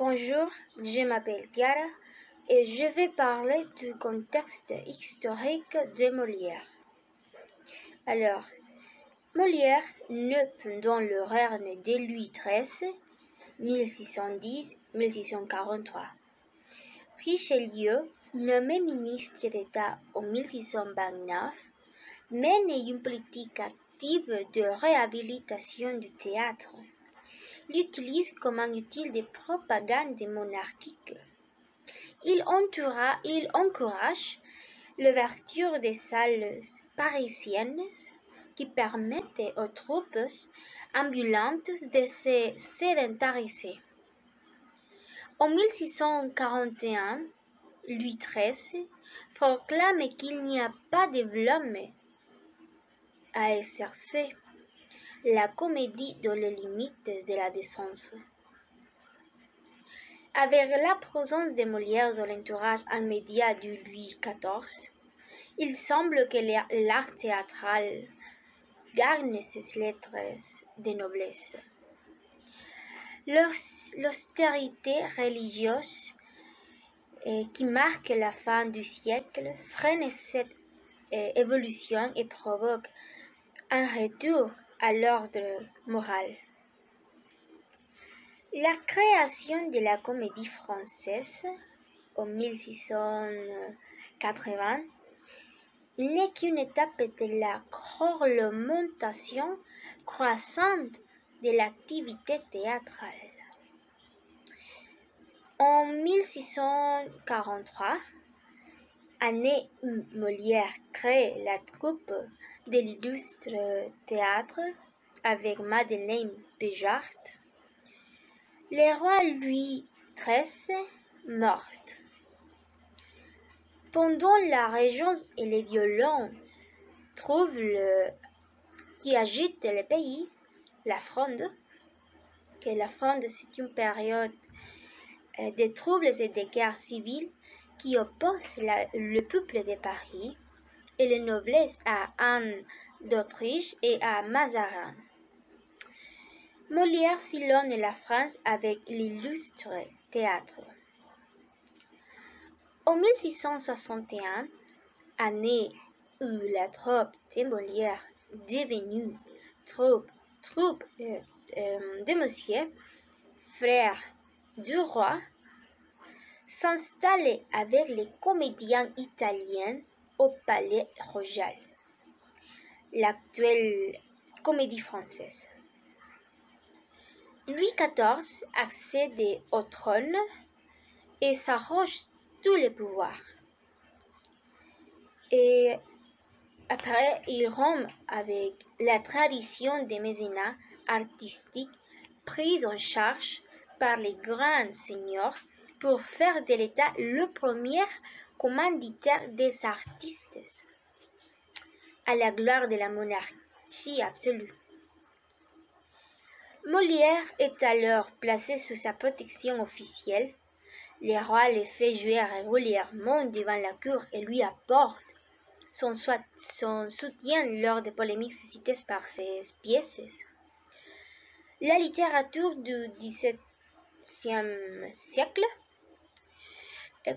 Bonjour, je m'appelle Chiara et je vais parler du contexte historique de Molière. Alors, Molière naît pendant le règne de Louis XIII, 1610-1643. Richelieu, nommé ministre d'État en 1629, mène une politique active de réhabilitation du théâtre. L'utilise comme un outil de propagande monarchique. Il encourage l'ouverture des salles parisiennes qui permettent aux troupes ambulantes de se sédentariser. En 1641, Louis XIII proclame qu'il n'y a pas de l'homme à exercer la comédie dans les limites de la décence. Avec la présence de Molière dans l'entourage immédiat de Louis XIV, il semble que l'art théâtral gagne ses lettres de noblesse. L'austérité religieuse qui marque la fin du siècle freine cette évolution et provoque un retour à l'ordre moral. La création de la Comédie Française en 1680 n'est qu'une étape de la réglementation croissante de l'activité théâtrale. En 1643, année où Molière crée la troupe de l'illustre théâtre avec Madeleine Béjart, le roi Louis XIII meurt. Pendant la régence et les violents troubles qui agitent le pays, la Fronde, c'est une période de troubles et de guerres civiles qui opposent le peuple de Paris et les noblesses à Anne d'Autriche et à Mazarin. Molière sillonne la France avec l'illustre théâtre. En 1661, année où la troupe de Molière, devenue troupe de Monsieur, frère du roi, s'installe avec les comédiens italiens au Palais Royal, l'actuelle Comédie Française. Louis XIV accède au trône et s'arroge tous les pouvoirs. Et après, il rompt avec la tradition des mécénats artistiques prise en charge par les grands seigneurs pour faire de l'État le premier commanditaire des artistes, à la gloire de la monarchie absolue. Molière est alors placé sous sa protection officielle. Le roi le fait jouer régulièrement devant la cour et lui apporte son soutien lors des polémiques suscitées par ses pièces. La littérature du XVIIe siècle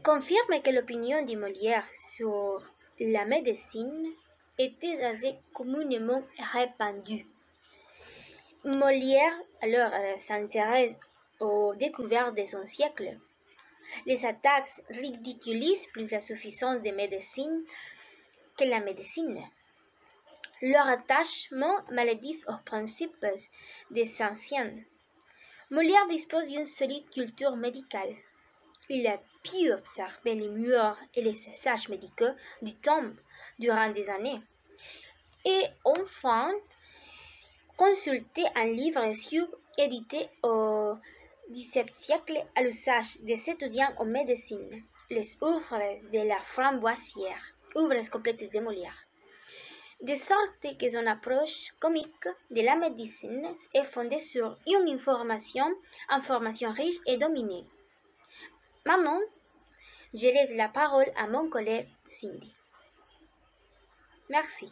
confirme que l'opinion de Molière sur la médecine était assez communément répandue. Molière alors s'intéresse aux découvertes de son siècle. Les attaques ridiculisent plus la suffisance de médecine que la médecine. Leur attachement maladif aux principes des anciens. Molière dispose d'une solide culture médicale. Il a pu observer les mœurs et les usages médicaux du temps durant des années. Et enfin, consulter un livre édité au XVIIe siècle à l'usage des étudiants en médecine, les œuvres de la Framboisière, œuvres complètes de Molière. De sorte que son approche comique de la médecine est fondée sur une information riche et dominée. Maintenant, je laisse la parole à mon collègue Cindy. Merci.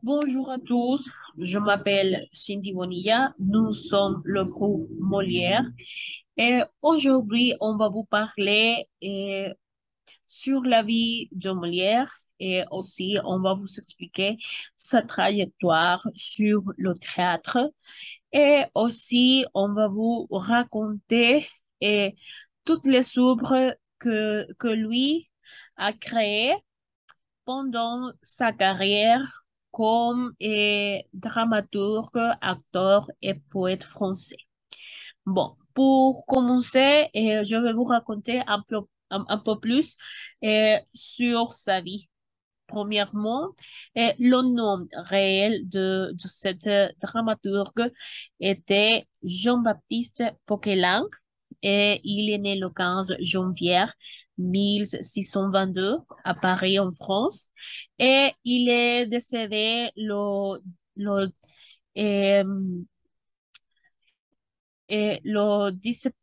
Bonjour à tous, je m'appelle Cindy Bonilla, nous sommes le groupe Molière et aujourd'hui on va vous parler sur la vie de Molière et aussi on va vous expliquer sa trajectoire sur le théâtre et aussi on va vous raconter eh, toutes les œuvres que lui a créées pendant sa carrière comme dramaturge, acteur et poète français. Bon, pour commencer, je vais vous raconter un peu plus sur sa vie. Premièrement, le nom réel de cette dramaturge était Jean-Baptiste Poquelin et il est né le 15 janvier 1622 à Paris en France et il est décédé le, euh, le 17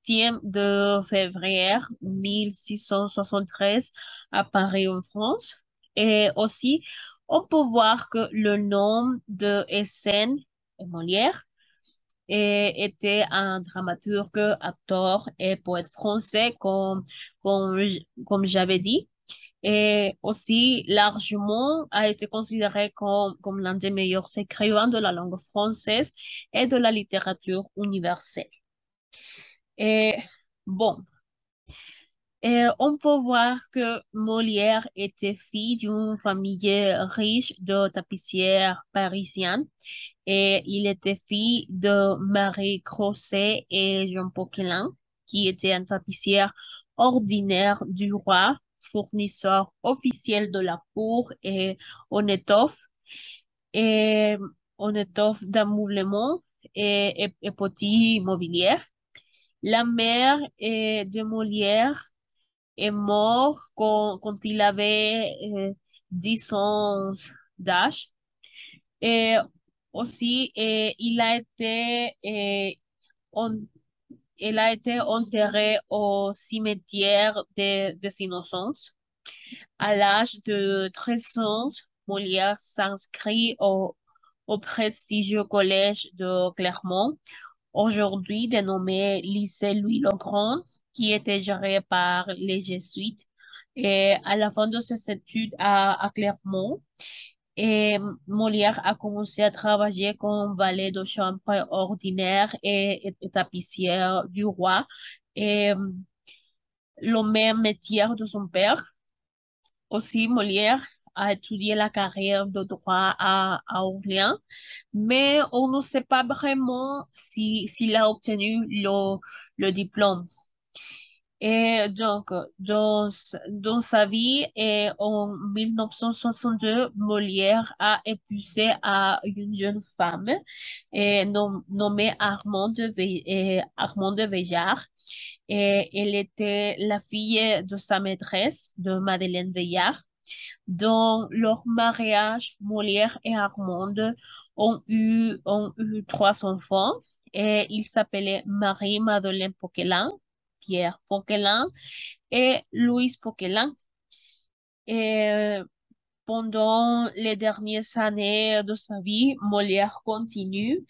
de février 1673 à Paris en France. Et aussi, on peut voir que le nom de Essen Molière était un dramaturge, acteur et poète français, comme j'avais dit. Et aussi, largement, a été considéré comme l'un des meilleurs écrivains de la langue française et de la littérature universelle. Et bon, on peut voir que Molière était fille d'une famille riche de tapissières parisiennes et il était fille de Marie Crozet et Jean Poquelin, qui était un tapissière ordinaire du roi, fournisseur officiel de la cour et en étoffe d'ameublement et petits mobilier. La mère de Molière est morte quand il avait 10 ans d'âge. Et aussi, en- il a été enterré au cimetière des Innocents. À l'âge de 13 ans, Molière s'inscrit au prestigieux collège de Clermont aujourd'hui dénommé Lycée Louis-le-Grand, qui était géré par les Jésuites. Et à la fin de ses études à Clermont, et Molière a commencé à travailler comme valet de chambre ordinaire et tapissière du roi, et le même métier de son père. Aussi, Molière a étudié la carrière de droit à Orléans, mais on ne sait pas vraiment s'il a obtenu le diplôme. Et donc, dans sa vie, en 1962, Molière a épousé à une jeune femme nommée Armande Veillard. Et elle était la fille de sa maîtresse, de Madeleine Veillard. Dans leur mariage, Molière et Armande ont eu trois enfants et ils s'appelaient Marie-Madeleine Poquelin, Pierre Poquelin et Louise Poquelin. Et pendant les dernières années de sa vie, Molière continue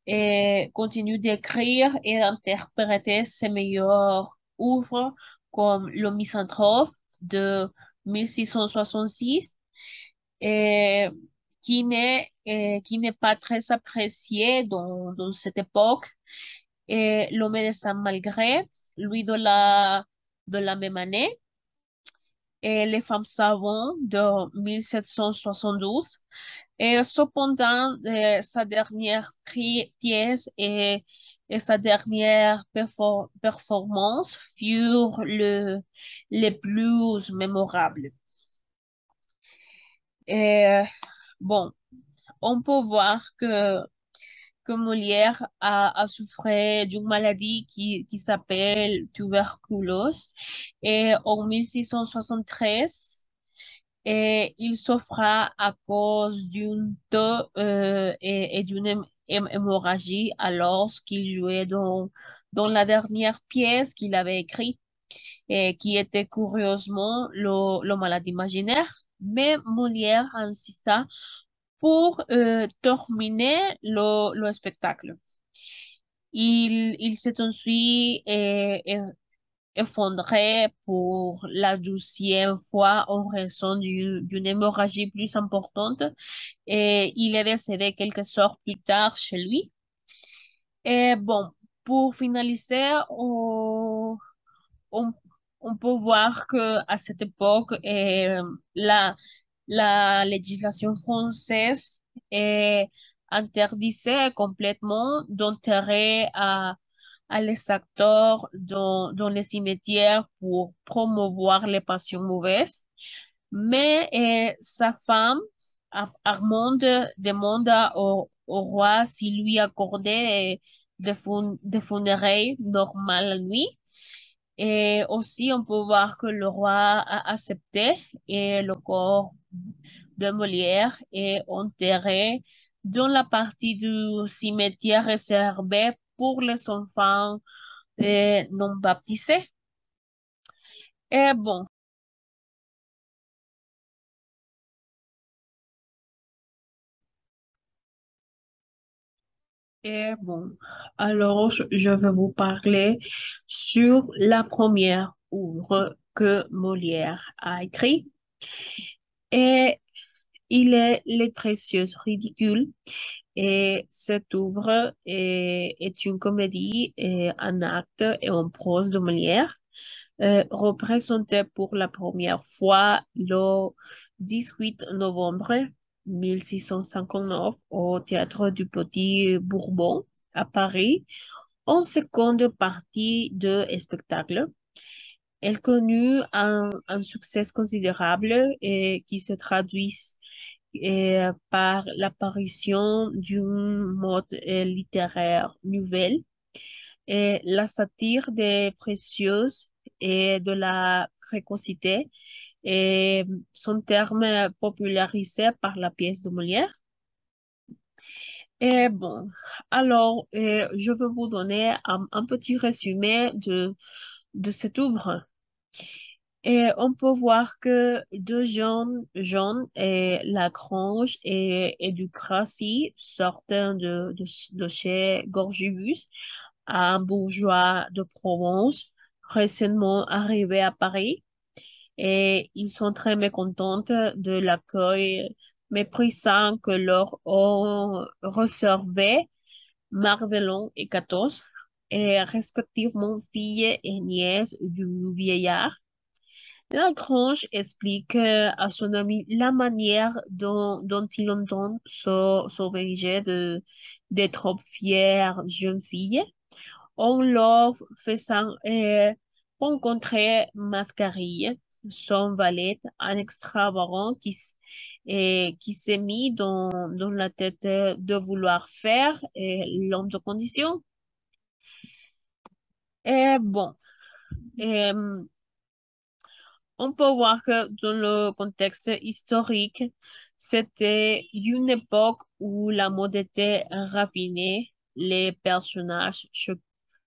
d'écrire et d'interpréter ses meilleures œuvres comme Le Misanthrope de 1666 et qui n'est pas très apprécié dans cette époque. Et Le Médecin Malgré, lui de la même année, et Les Femmes savantes de 1772. Et cependant, sa dernière pièce et sa dernière performance furent les plus mémorables. Et bon, on peut voir que Molière a souffert d'une maladie qui s'appelle tuberculose. Et en 1673, et il souffra à cause d'une toux et d'une hémorragie alors qu'il jouait dans la dernière pièce qu'il avait écrite et qui était curieusement le malade imaginaire. Mais Molière insista Pour terminer le spectacle. Il s'est ensuite effondré pour la 12e fois en raison d'une hémorragie plus importante et il est décédé quelques heures plus tard chez lui. Et bon, pour finaliser, on, on peut voir que à cette époque, la législation française interdisait complètement d'enterrer à les acteurs dans les cimetières pour promouvoir les passions mauvaises. Mais sa femme, Armande, demanda au roi s'il lui accordait des funérailles normales la nuit. Et aussi, on peut voir que le roi a accepté et le corps de Molière est enterré dans la partie du cimetière réservée pour les enfants non baptisés. Et bon, et bon, alors je vais vous parler sur la première œuvre que Molière a écrite. Et il est Les Précieuses Ridicules. Et cette œuvre est une comédie en acte et en prose de Molière, représentée pour la première fois le 18 novembre 1659 au Théâtre du Petit Bourbon à Paris, en seconde partie de spectacle. Elle connut un succès considérable et qui se traduit par l'apparition d'une mode littéraire nouvelle et la satire des précieuses et de la précocité et son terme popularisé par la pièce de Molière. Et bon, alors je vais vous donner un petit résumé de cette œuvre. Et on peut voir que deux jeunes, Jean et Lagrange et Ducrasy sortent de chez Gorgius, un bourgeois de Provence récemment arrivé à Paris. Et ils sont très mécontents de l'accueil méprisant que leur ont réservé Marvelon et Catos, et respectivement fille et nièce du vieillard. Lagrange explique à son ami la manière dont il entend s'obliger des trop fières jeunes filles en leur faisant rencontrer Mascarille, son valet, un extravagant qui s'est mis dans la tête de vouloir faire l'homme de condition. Et bon, euh, on peut voir que dans le contexte historique, c'était une époque où la mode était raffinée, les personnages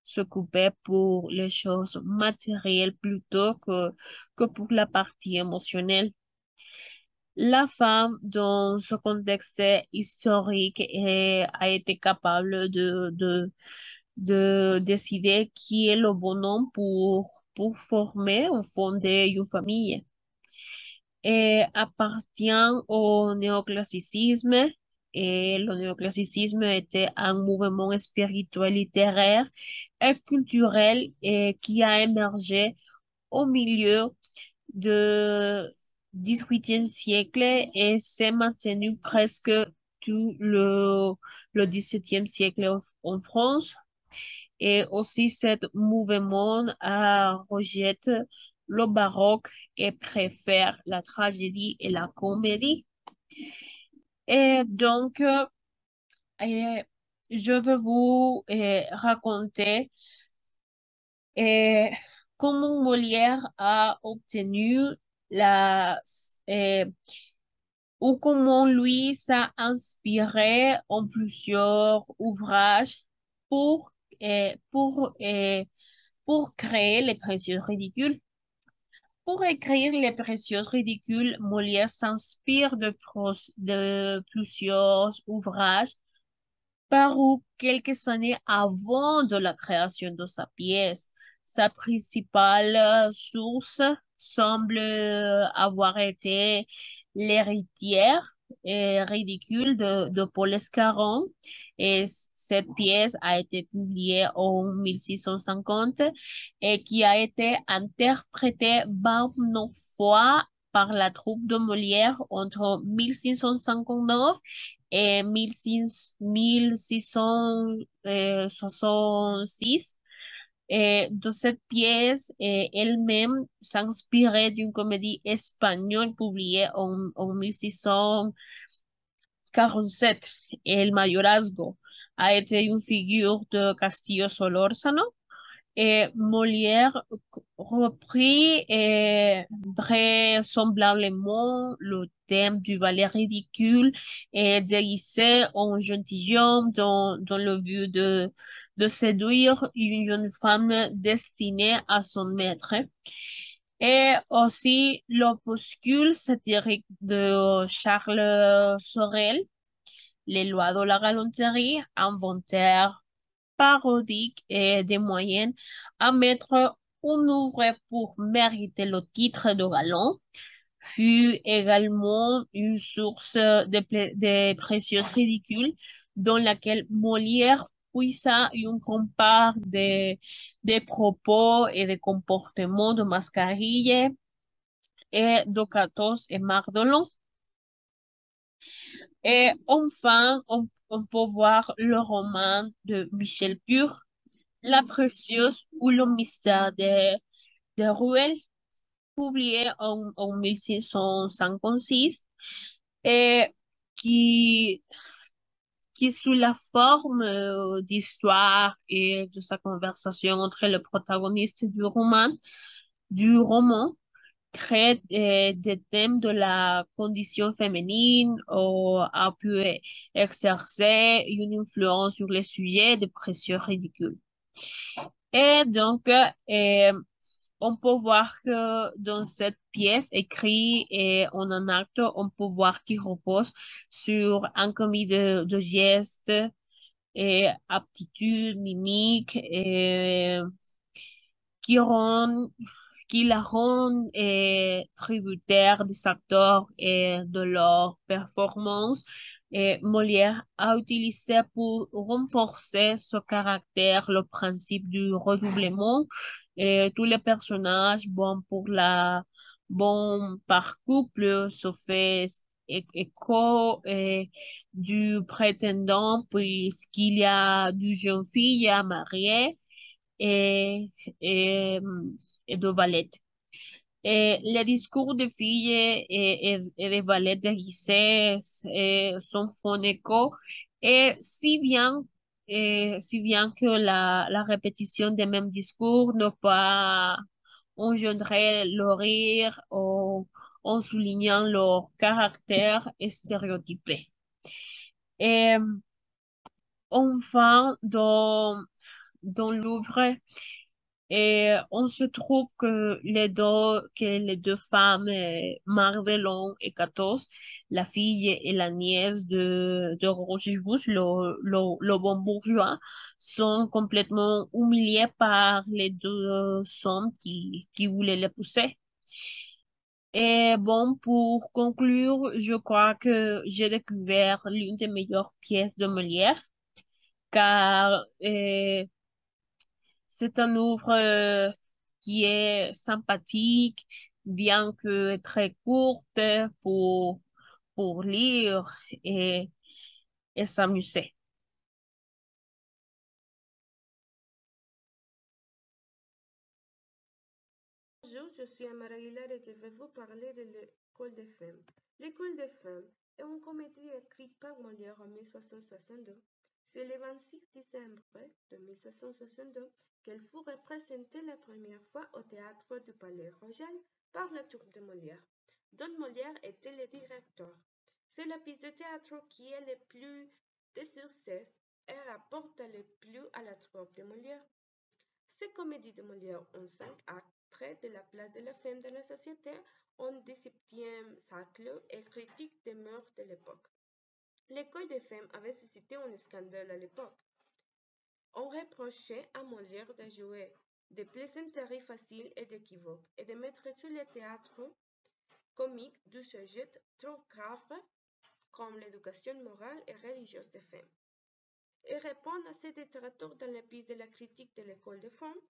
s'occupaient pour les choses matérielles plutôt que pour la partie émotionnelle. La femme, dans ce contexte historique, a été capable de décider qui est le bon homme pour former ou fonder une famille. Et appartient au néoclassicisme. Et le néoclassicisme était un mouvement spirituel, littéraire et culturel qui a émergé au milieu du 18e siècle et s'est maintenu presque tout le 17e siècle en France. Et aussi, ce mouvement rejette le baroque et préfère la tragédie et la comédie. Et donc, euh, je vais vous raconter euh, comment Molière a obtenu la, euh, ou comment lui s'est inspiré en plusieurs ouvrages pour, euh, pour, euh, pour créer les précieux ridicules. Pour écrire Les Précieuses ridicules, Molière s'inspire de plusieurs ouvrages parus quelques années avant de la création de sa pièce. Sa principale source semble avoir été L'héritière ridicule de Paul Escaron. Et cette pièce a été publiée en 1650 et qui a été interprétée 29 fois par la troupe de Molière entre 1659 et 1666. De cette pièce, elle-même s'inspirait d'une comédie espagnole publiée en 1647. El Mayorazgo a été une figure de Castillo Solórzano. Et Molière reprit vraisemblablement le thème du valet ridicule et déguisé en gentilhomme dans le but de séduire une jeune femme destinée à son maître. Et aussi l'opuscule satirique de Charles Sorel, Les lois de la galanterie, inventaire parodique et des moyens à mettre en œuvre pour mériter le titre de galant, fut également une source de précieux ridicules dans laquelle Molière puisa une grande part des propos et des comportements de Mascarille et de Catos et Mardolon. Et enfin, on peut voir le roman de Michel Pur, La Précieuse ou le mystère de Rouel, publié en 1656, et qui, qui sous la forme d'histoire et de sa conversation entre le protagoniste du roman, traite des thèmes de la condition féminine ou a pu exercer une influence sur les sujets de pression ridicule. Et donc, on peut voir que dans cette pièce écrite en un acte, on peut voir qu'il repose sur un comité de gestes et aptitudes mimiques et qui rend, qui la rend tributaire des acteurs et de leur performance. Et Molière a utilisé pour renforcer ce caractère le principe du redoublement. Et tous les personnages, bon par couple, se fait écho du prétendant puisqu'il y a deux jeunes filles à marier et, et, et de Valette. Et les discours des filles et des Valette déguisées sont phonéco et si bien que la répétition des mêmes discours ne pas engendrer le rire en soulignant leur caractère stéréotypé. Et enfin, dans l'œuvre, et on se trouve que les deux femmes, Mardelon et Catos, la fille et la nièce de Rochebus, le bon bourgeois, sont complètement humiliées par les deux hommes qui voulaient les pousser. Et bon, pour conclure, je crois que j'ai découvert l'une des meilleures pièces de Molière, car c'est un œuvre qui est sympathique, bien que très courte pour lire et, et s'amuser. Bonjour, je suis Amara Aguilar et je vais vous parler de l'École des femmes. L'École des femmes est une comédie écrite par Molière en 1662. C'est le 26 décembre de 1662 qu'elle fut représentée la première fois au théâtre du Palais Royal par la troupe de Molière, dont Molière était le directeur. C'est la pièce de théâtre qui est le plus de succès et rapporte le plus à la troupe de Molière. Cette comédie de Molière en 5 actes portrait de la place de la femme dans la société au XVIIe siècle et critique des mœurs de l'époque. L'école des femmes avait suscité un scandale à l'époque. On reprochait à Molière de jouer des plaisanteries faciles et d'équivoques et de mettre sur le théâtre comique du sujet trop grave comme l'éducation morale et religieuse des femmes. Et répondre à ces détracteurs dans la pièce de la critique de l'école des femmes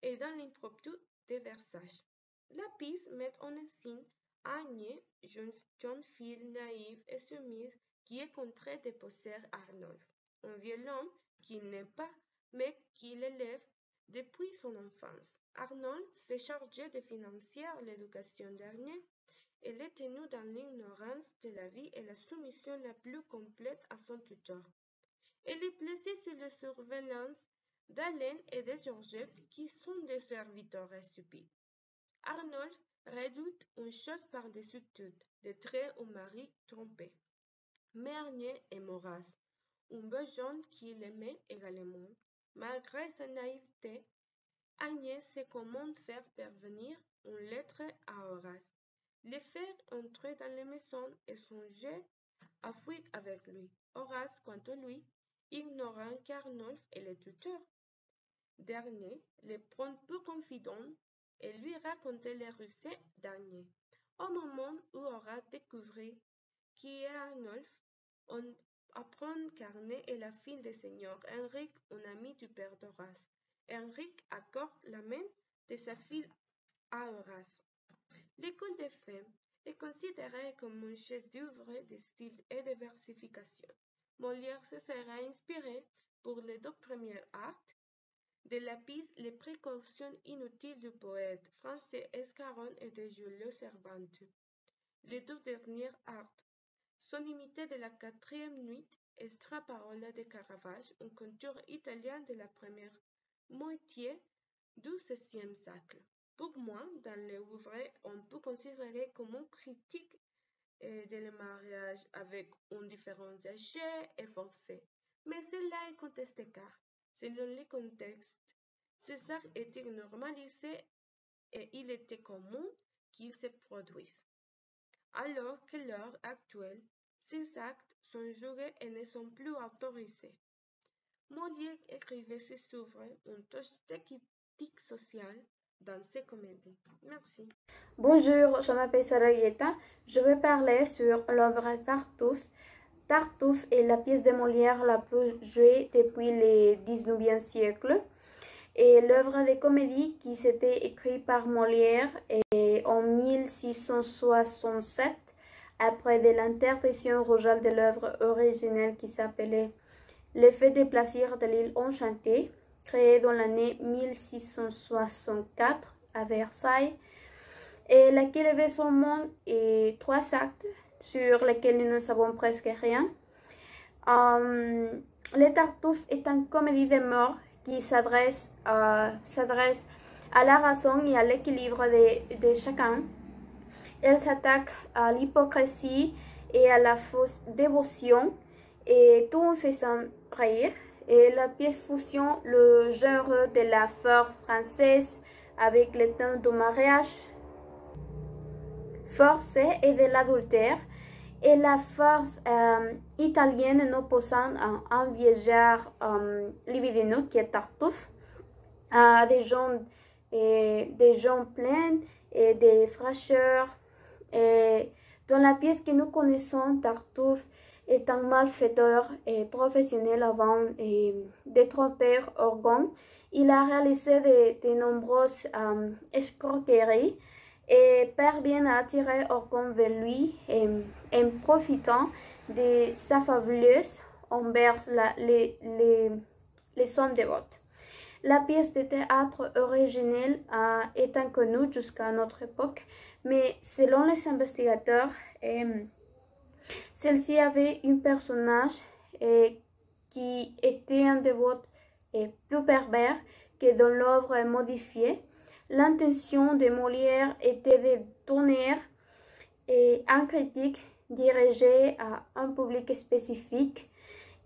et dans l'impromptu de Versailles. La pièce met en scène Agnès, jeune fille naïve et soumise qui est contrainte d'épouser Arnolphe, un vieux homme qui n'est pas, mais qui l'élève depuis son enfance. Arnolphe s'est chargé de financer l'éducation d'Agnès et l'est tenu dans l'ignorance de la vie et la soumission la plus complète à son tuteur. Elle est placée sous la surveillance d'Hélène et de Georgette qui sont des serviteurs stupides. Arnolphe redoute une chose par-dessus toute, d'être un mari trompé. Mais Agnès est Maurras, un beau jeune qui l'aimait également. Malgré sa naïveté, Agnès sait comment faire parvenir une lettre à Horace, le faire entrer dans la maison et songer à fuir avec lui. Horace, quant à lui, ignorant qu'Arnolphe est le tuteur. Dernier le prend pour confident et lui raconte les recettes d'Agnès. Au moment où Horace découvrit qui est Arnolphe, on apprend qu'Agnès est la fille du seigneur Henrique, un ami du père d'Horace. Henrique accorde la main de sa fille à Horace. L'école des femmes est considérée comme un chef-d'œuvre de style et de versification. Molière se sera inspiré pour les deux premiers actes de la pièce Les précautions inutiles du poète français Escaron et de Giulio Cervantes. Les deux derniers actes sont imités de la quatrième nuit Straparola de Caravage, un conteur italien de la première moitié du XVIe siècle. Pour moi, dans l'œuvre, on peut considérer comme une critique de mariage avec une différence âgée et forcée. Mais cela est contesté car, selon les contextes, ces actes étaient normalisés et il était commun qu'ils se produisent. Alors que l'heure actuelle, ces actes sont jugés et ne sont plus autorisés. Molière écrivait sur une touche de critique sociale dans ses comédies. Merci. Bonjour, je m'appelle Sarah Yeta. Je vais parler sur l'œuvre Tartuffe. Tartuffe est la pièce de Molière la plus jouée depuis le XIXe siècle et l'œuvre de comédie qui s'était écrite par Molière en 1667 après de l'interdiction royale de l'œuvre originelle qui s'appelait L'effet des plaisirs de l'île enchantée, créée dans l'année 1664 à Versailles, et laquelle avait seulement 3 actes sur lesquels nous ne savons presque rien. Les Tartuffe est une comédie de mort qui s'adresse à la raison et à l'équilibre de chacun. Elle s'attaque à l'hypocrisie et à la fausse dévotion, et tout en faisant rire. Et la pièce fusionne le genre de la fleur française avec le thème du mariage forcé et de l'adultère, et la force italienne en opposant un vieillard libidineux qui est Tartuffe à des gens pleins et des fraîcheurs. Et dans la pièce que nous connaissons, Tartuffe est un malfaiteur et professionnel avant de tromper Orgon. Il a réalisé de nombreuses escroqueries et parvient à attirer Orgon vers lui en profitant de sa fabuleuse envers les hommes dévots. La pièce de théâtre originelle est inconnue jusqu'à notre époque, mais selon les investigateurs, celle-ci avait un personnage qui était un dévot plus pervers que dans l'œuvre modifiée. L'intention de Molière était de donner une critique dirigée à un public spécifique,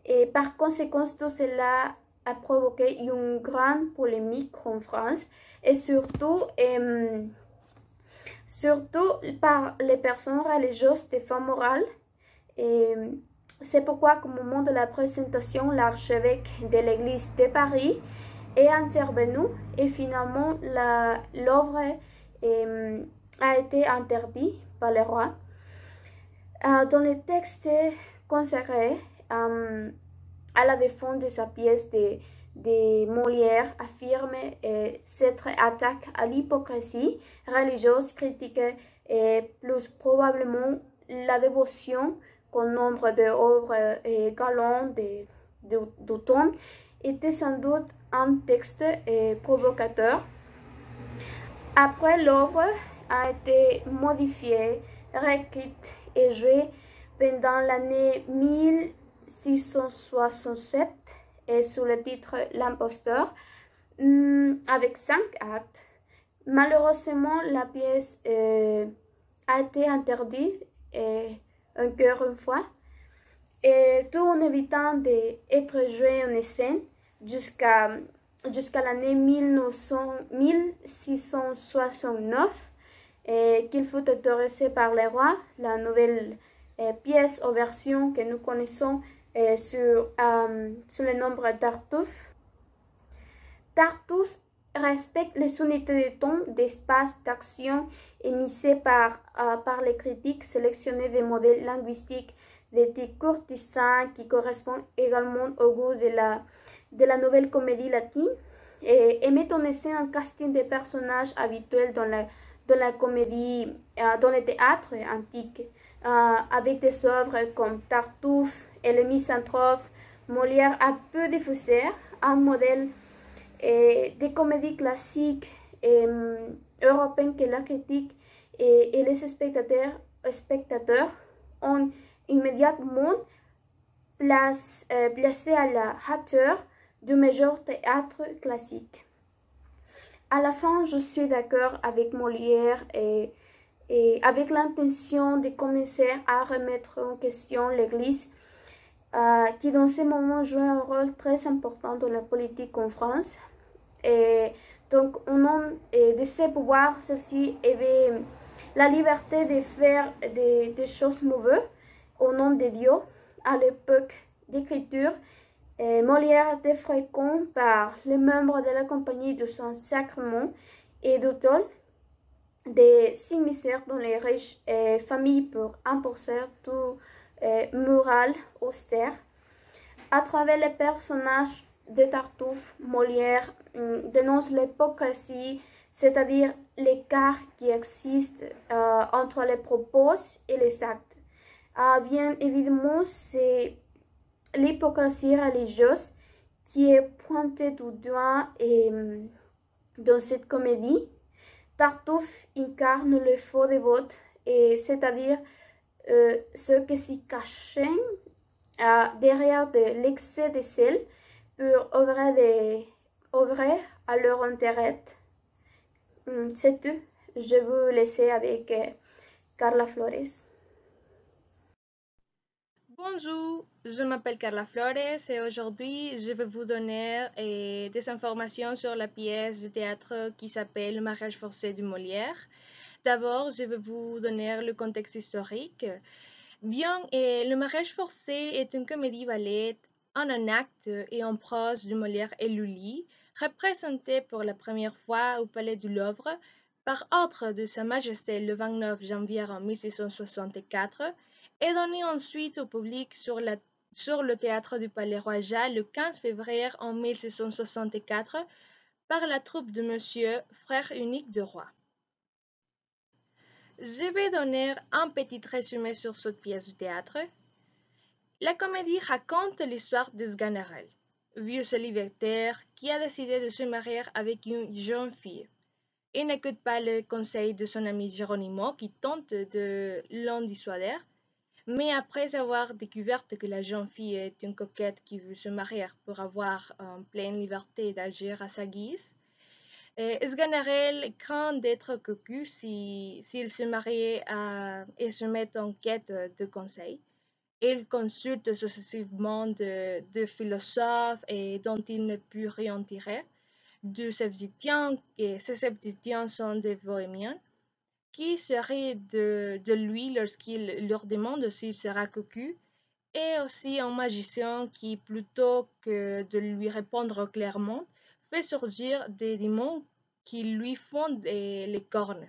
et par conséquent tout cela a provoqué une grande polémique en France et surtout par les personnes religieuses des femmes morales. Et c'est pourquoi qu'au moment de la présentation, l'archevêque de l'église de Paris est intervenu et finalement l'œuvre a été interdite par le roi. Dans le texte consacré à la défense de sa pièce de Molière affirme cette attaque à l'hypocrisie religieuse critique plus probablement la dévotion qu'au nombre d'œuvres galantes d'automne était sans doute un texte provocateur. Après, l'œuvre a été modifiée, réécrite et jouée pendant l'année 1667 et sous le titre L'imposteur, avec 5 actes. Malheureusement, la pièce a été interdite encore une fois, et tout en évitant d'être jouée en scène jusqu'à l'année 1669, qu'il fut autorisé par le roi. La nouvelle pièce ou version que nous connaissons sur le nombre Tartuffe. Tartuffe respecte les unités de temps, d'espace, d'action émises par les critiques, sélectionnées des modèles linguistiques des courtisans qui correspondent également au goût de la nouvelle comédie latine, et met en scène un casting de personnages habituels dans la comédie, dans le théâtre antique, avec des œuvres comme Tartuffe et les Misanthropes. Molière a peu diffusé un modèle des comédies classiques européennes que la critique et les spectateurs ont immédiatement placé à la hauteur du meilleur théâtre classique. À la fin, je suis d'accord avec Molière et avec l'intention de commencer à remettre en question l'Église, qui dans ce moment joue un rôle très important dans la politique en France. Et donc, au nom de ses pouvoirs, ceci avait la liberté de faire des choses mauvaises au nom de Dieu. À l'époque d'écriture, Molière était fréquent par les membres de la Compagnie du Saint-Sacrement et d'autres de s'immiscer dans les riches familles pour imposer tout moral austère. À travers les personnages de Tartuffe, Molière dénonce l'hypocrisie, c'est-à-dire l'écart qui existe entre les propos et les actes. Bien évidemment, c'est l'hypocrisie religieuse qui est pointée du doigt dans cette comédie. Tartuffe incarne le faux dévot, c'est-à-dire ceux qui s'y cachent derrière l'excès de sel pour œuvrer à leur intérêt. C'est tout. Je vous laisse avec Carla Flores. Bonjour, je m'appelle Carla Flores et aujourd'hui je vais vous donner des informations sur la pièce de théâtre qui s'appelle Le mariage forcé de Molière. D'abord, je vais vous donner le contexte historique. Bien, Le mariage forcé est une comédie-ballet en un acte et en prose de Molière et Lully, représentée pour la première fois au Palais du Louvre par ordre de Sa Majesté le 29 janvier 1664 et donnée ensuite au public sur le théâtre du Palais Royal le 15 février 1664 par la troupe de Monsieur, frère unique du roi. Je vais donner un petit résumé sur cette pièce de théâtre. La comédie raconte l'histoire de Sganarelle, vieux célibataire qui a décidé de se marier avec une jeune fille. Il n'écoute pas le conseil de son ami Geronimo qui tente de l'en dissuader, mais après avoir découvert que la jeune fille est une coquette qui veut se marier pour avoir en pleine liberté d'agir à sa guise, Sganarelle craint d'être cocu s'il se marie et se met en quête de conseils. Il consulte successivement de philosophes dont il ne peut rien tirer, de Septitien, et ces Septitiens sont des bohémiens, qui se rient de lui lorsqu'il leur demande s'il sera cocu, et aussi un magicien qui, plutôt que de lui répondre clairement, fait surgir des démons qui lui font les cornes.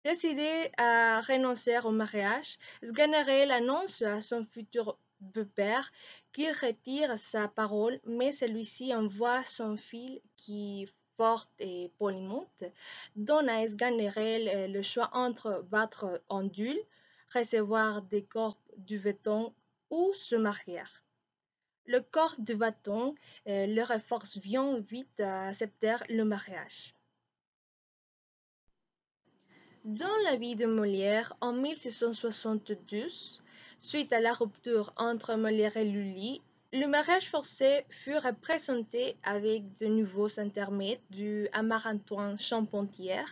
Décidé à renoncer au mariage, Sganarelle annonce à son futur beau-père qu'il retire sa parole, mais celui-ci envoie son fils qui, fort et polymorphe, donne à Sganarelle le choix entre battre en duel, recevoir des corps du Veton ou se marier. Le corps du Veton leur force vient vite à accepter le mariage. Dans la vie de Molière, en 1672, suite à la rupture entre Molière et Lully, le mariage forcé fut représenté avec de nouveaux intermèdes du Amarantoine Charpentier.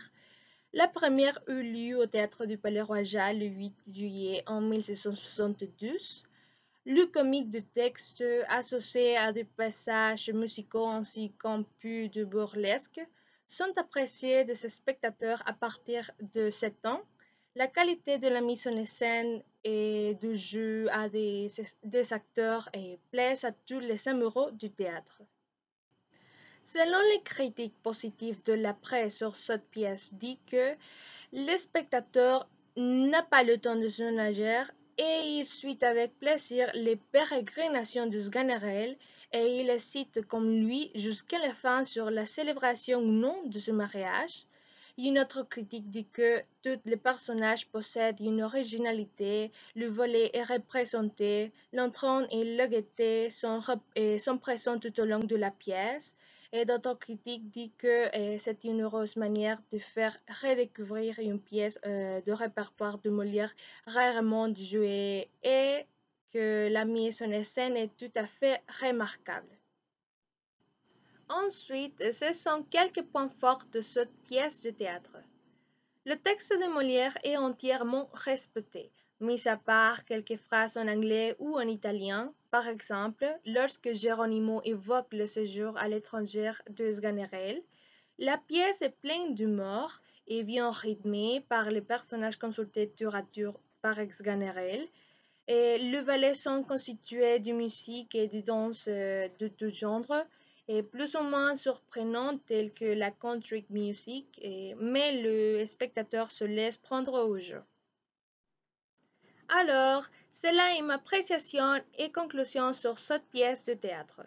La première eut lieu au théâtre du Palais Royal le 8 juillet en 1672. Le comique de texte associé à des passages musicaux ainsi qu'un peu de burlesque sont appréciés de ses spectateurs à partir de 7 ans. La qualité de la mise en scène et du jeu à des acteurs plaise à tous les amoureux du théâtre. Selon les critiques positives de la presse sur cette pièce, dit que le spectateur n'a pas le temps de se nager et il suit avec plaisir les pérégrinations de Sganarelle et il cite comme lui jusqu'à la fin sur la célébration ou non de ce mariage. Une autre critique dit que tous les personnages possèdent une originalité, le volet est représenté, l'entrain et la gaieté sont présents tout au long de la pièce. Et d'autres critiques disent que c'est une heureuse manière de faire redécouvrir une pièce de répertoire de Molière rarement jouée et que la mise en scène est tout à fait remarquable. Ensuite, ce sont quelques points forts de cette pièce de théâtre. Le texte de Molière est entièrement respecté, mis à part quelques phrases en anglais ou en italien. Par exemple, lorsque Geronimo évoque le séjour à l'étranger de Sganarelle, la pièce est pleine d'humour et bien rythmée par les personnages consultés tour à tour par Sganarelle. Et le ballet sont constitués de musique et de danse de tout genre, et plus ou moins surprenantes telles que la country music, mais le spectateur se laisse prendre au jeu. Alors, cela est ma appréciation et conclusion sur cette pièce de théâtre.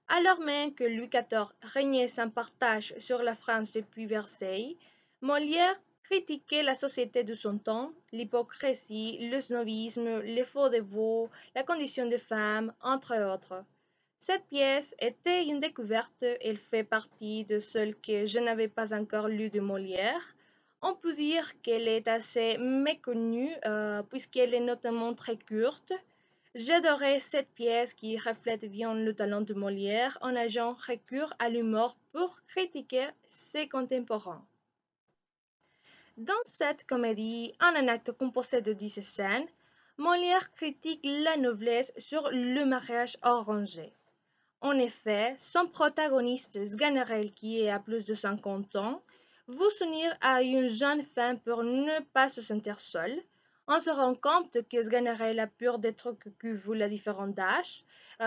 Alors même que Louis XIV régnait sans partage sur la France depuis Versailles, Molière critiquait la société de son temps, l'hypocrisie, le snobisme, les faux dévots, la condition des femmes, entre autres. Cette pièce était une découverte, elle fait partie de celles que je n'avais pas encore lues de Molière. On peut dire qu'elle est assez méconnue puisqu'elle est notamment très courte. J'adorais cette pièce qui reflète bien le talent de Molière en ayant recours à l'humour pour critiquer ses contemporains. Dans cette comédie, en un acte composé de 10 scènes, Molière critique la noblesse sur le mariage arrangé. En effet, son protagoniste, Sganarelle, qui est à plus de 50 ans, veut s'unir à une jeune femme pour ne pas se sentir seule. On se rend compte que Sganarelle a peur d'être cocu vu la différence d'âge.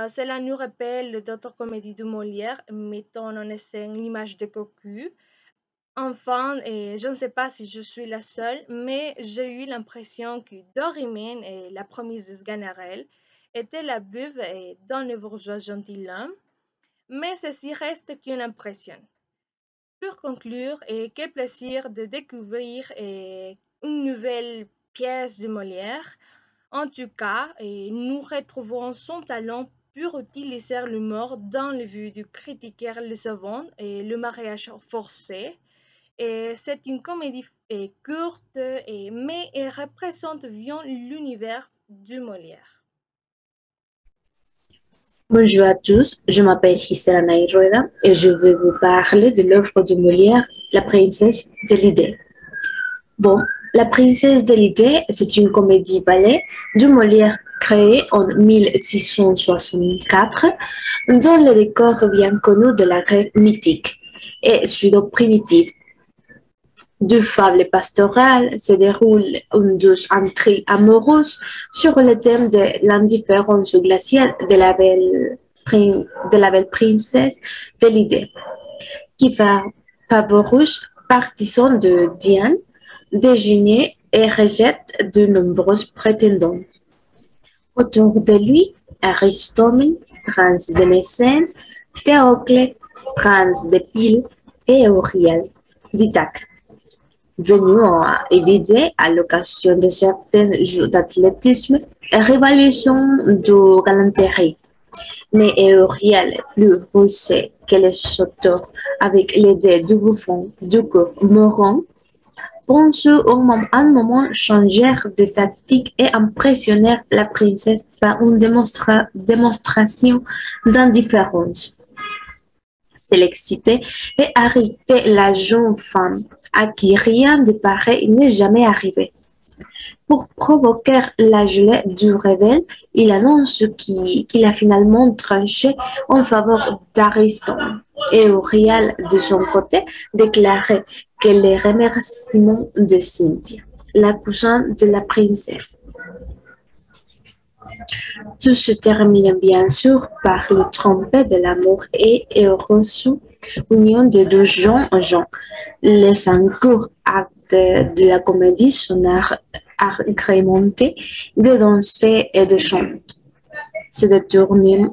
Cela nous rappelle d'autres comédies de Molière mettant en scène l'image de cocu. Enfin, et je ne sais pas si je suis la seule, mais j'ai eu l'impression que Dorimène, la promise de Sganarelle, était la veuve dans le bourgeois gentilhomme, mais ceci reste qu'une impression. Pour conclure, quel plaisir de découvrir une nouvelle pièce de Molière. En tout cas, nous retrouvons son talent pour utiliser l'humour dans le but de critiquer le savant et le mariage forcé. Et c'est une comédie courte, mais elle représente bien l'univers de Molière. Bonjour à tous, je m'appelle Gisela Nairueda et je vais vous parler de l'œuvre de Molière, La princesse de l'idée. Bon, La princesse de l'idée, c'est une comédie-ballet de Molière créé en 1664 dans le décor bien connu de la Grèce mythique et pseudo-primitive. Deux fables pastorales se déroulent une douce intrigue amoureuse sur le thème de l'indifférence glaciale de la belle princesse de l'idée, qui favorise partisan de Diane, désigne et rejette de nombreux prétendants. Autour de lui, Aristote, prince de Mécène, Théocle, prince de Pyle, et Euryale d'Ithaque, venu à Élysée à l'occasion de certains jeux d'athlétisme et rivalisation de galanterie. Mais Euryale, plus rusée que les auteurs, avec l'aide du bouffon du cours Moron, pense un moment changer de tactique et impressionner la princesse par une démonstration d'indifférence. C'est l'exciter et arrêter la jeune femme à qui rien de pareil n'est jamais arrivé. Pour provoquer la gelée du réveil, il annonce qu'il a finalement tranché en faveur d'Aristote. Et Euryale, de son côté, déclarait que les remerciements de Cynthia, la cousine de la princesse. Tout se termine bien sûr par le trompet de l'amour et heureuse union de deux gens en gens. Les 5 courts actes de la comédie sont agrémentés de danser et de chanter. C'est détourné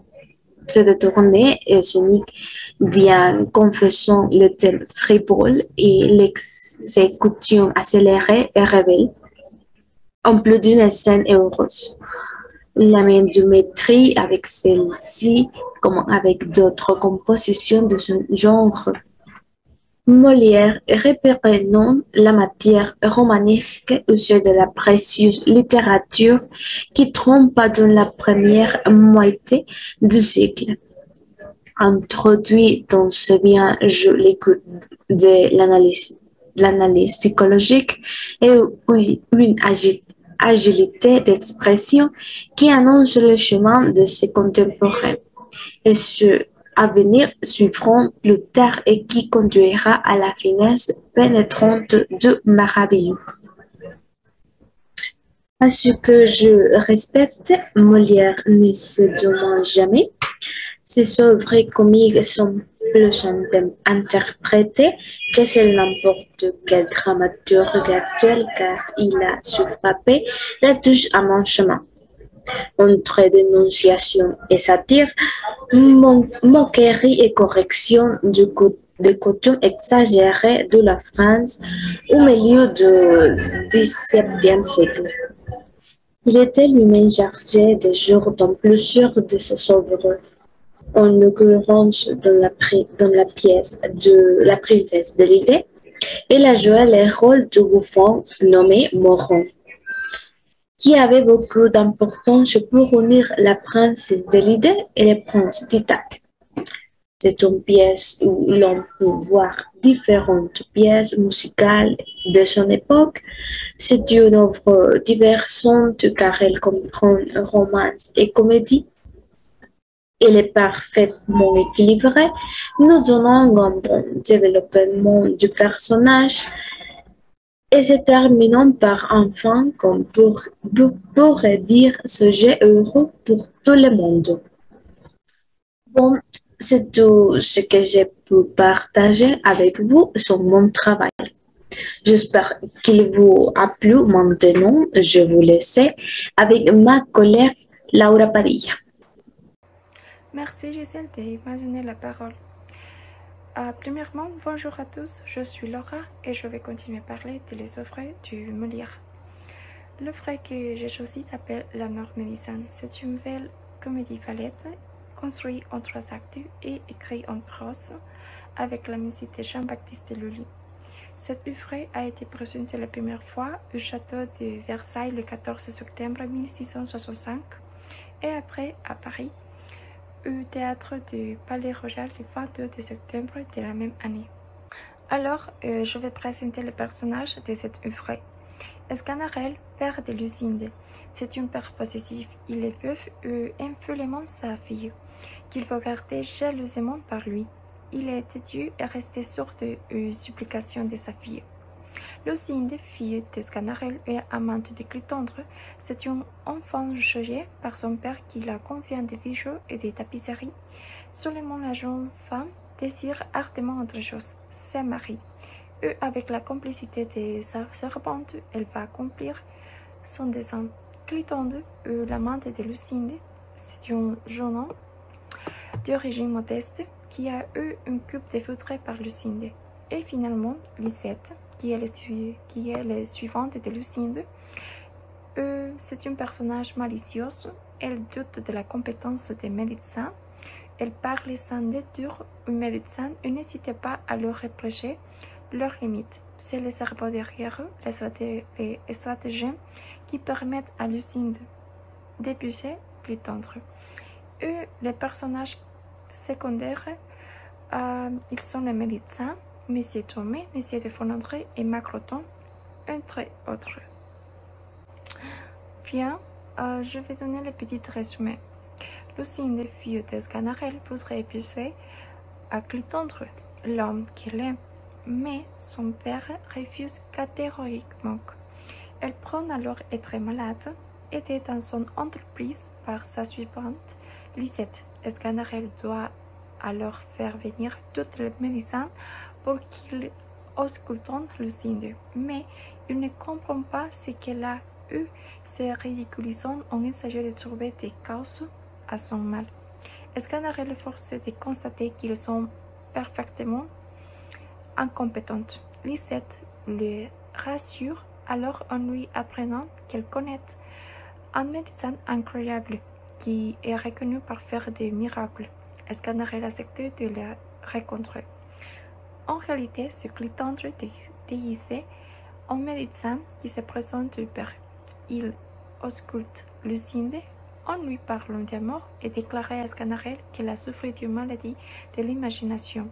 et scénique bien confessant le thème frivole et l'exécution accélérée et révèle, en plus d'une scène heureuse. La médiumétrie avec celle-ci, comme avec d'autres compositions de ce genre. Molière reprenant la matière romanesque usée de la précieuse littérature qui trompe dans la première moitié du siècle. Introduit dans ce bien joli cours de l'analyse psychologique et une agilité d'expression qui annonce le chemin de ses contemporains et ceux à venir suivront plus tard et qui conduira à la finesse pénétrante du merveilleux. À ce que je respecte, Molière ne se demande jamais. Ses œuvres comiques sont plus interprétées que celles n'importe quel dramaturge actuel car il a su frapper la touche à mon chemin. Entre dénonciation et satire, moquerie et correction des coutumes exagérées de la France au milieu du XVIIe siècle. Il était lui-même chargé de jouer dans plusieurs de ses œuvres, en l'occurrence dans la pièce de La princesse de l'idée, il a joué le rôle du bouffon nommé Moron, qui avait beaucoup d'importance pour unir la princesse de l'idée et le prince d'Ithaque. C'est une pièce où l'on peut voir différentes pièces musicales de son époque. C'est une œuvre diversante car elle comprend romance et comédie. Elle est parfaitement équilibrée, nous donnant un bon développement du personnage et se terminant par un fin qu'on pourrait dire sujet heureux pour tout le monde. Bon, c'est tout ce que j'ai pu partager avec vous sur mon travail. J'espère qu'il vous a plu. Maintenant, je vous laisse avec ma collègue Laura Padilla. Merci Gisèle d'imaginer la parole. Premièrement, bonjour à tous, je suis Laura et je vais continuer à parler de les œuvres du Molière. L'œuvre que j'ai choisi s'appelle La mort médisane. C'est une belle comédie-valette construite en 3 actes et écrite en prose avec la musique de Jean-Baptiste Lully. Cette œuvre a été présentée la première fois au château de Versailles le 14 septembre 1665 et après à Paris au théâtre du Palais Royal le 22 septembre de la même année. Alors, je vais présenter le personnage de cette œuvre. Sganarelle, père de Lucinde. C'est un père possessif. Il épeut infiniment sa fille, qu'il faut garder jalousement par lui. Il est têtu et resté sourd aux supplications de sa fille. Lucinde, fille de Sganarelle et amante de Clitandre, c'est un enfant jugé par son père qui la confie des bijoux et des tapisseries. Seulement la jeune femme désire ardemment autre chose, se marie. Et avec la complicité de sa servante, elle va accomplir son dessein. Clitandre, l'amante de Lucinde, c'est un jeune homme d'origine modeste qui a eu une coupe de foudre par Lucinde. Et finalement, Lisette, qui est la suivante de Lucinde, c'est un personnage malicieux. Elle doute de la compétence des médecins. Elle parle sans détour aux médecins et n'hésite pas à leur reprocher leurs limites. C'est le cerveau derrière les stratagèmes qui permettent à Lucinde d'épuiser Clitandre. Et les personnages secondaires, ils sont les médecins, Monsieur Thomé, Monsieur de Fonandré et Macroton, entre autres. Bien, je vais donner le petit résumé. Lucinde, fille de Sganarelle, voudrait épuiser à Clitandre, l'homme qu'elle aime, mais son père refuse catégoriquement. Elle prend alors être malade, aidée dans son entreprise par sa suivante, Lisette. Sganarelle doit alors faire venir toutes les médecins pour qu'ils auscultent Lucinde, mais il ne comprend pas ce qu'elle a eu, se ridiculisant en essayant de trouver des causes à son mal. Sganarelle est forcée de constater qu'ils sont parfaitement incompétentes. Lisette le rassure alors en lui apprenant qu'elle connaît un médecin incroyable qui est reconnu par faire des miracles. Sganarelle accepte de le rencontrer. En réalité, c'est Clitandre déguisé en médecin qui se présente au père. Il ausculte Lucinde en lui parlant de mort et déclare à Sganarelle qu'elle a souffert d'une maladie de l'imagination.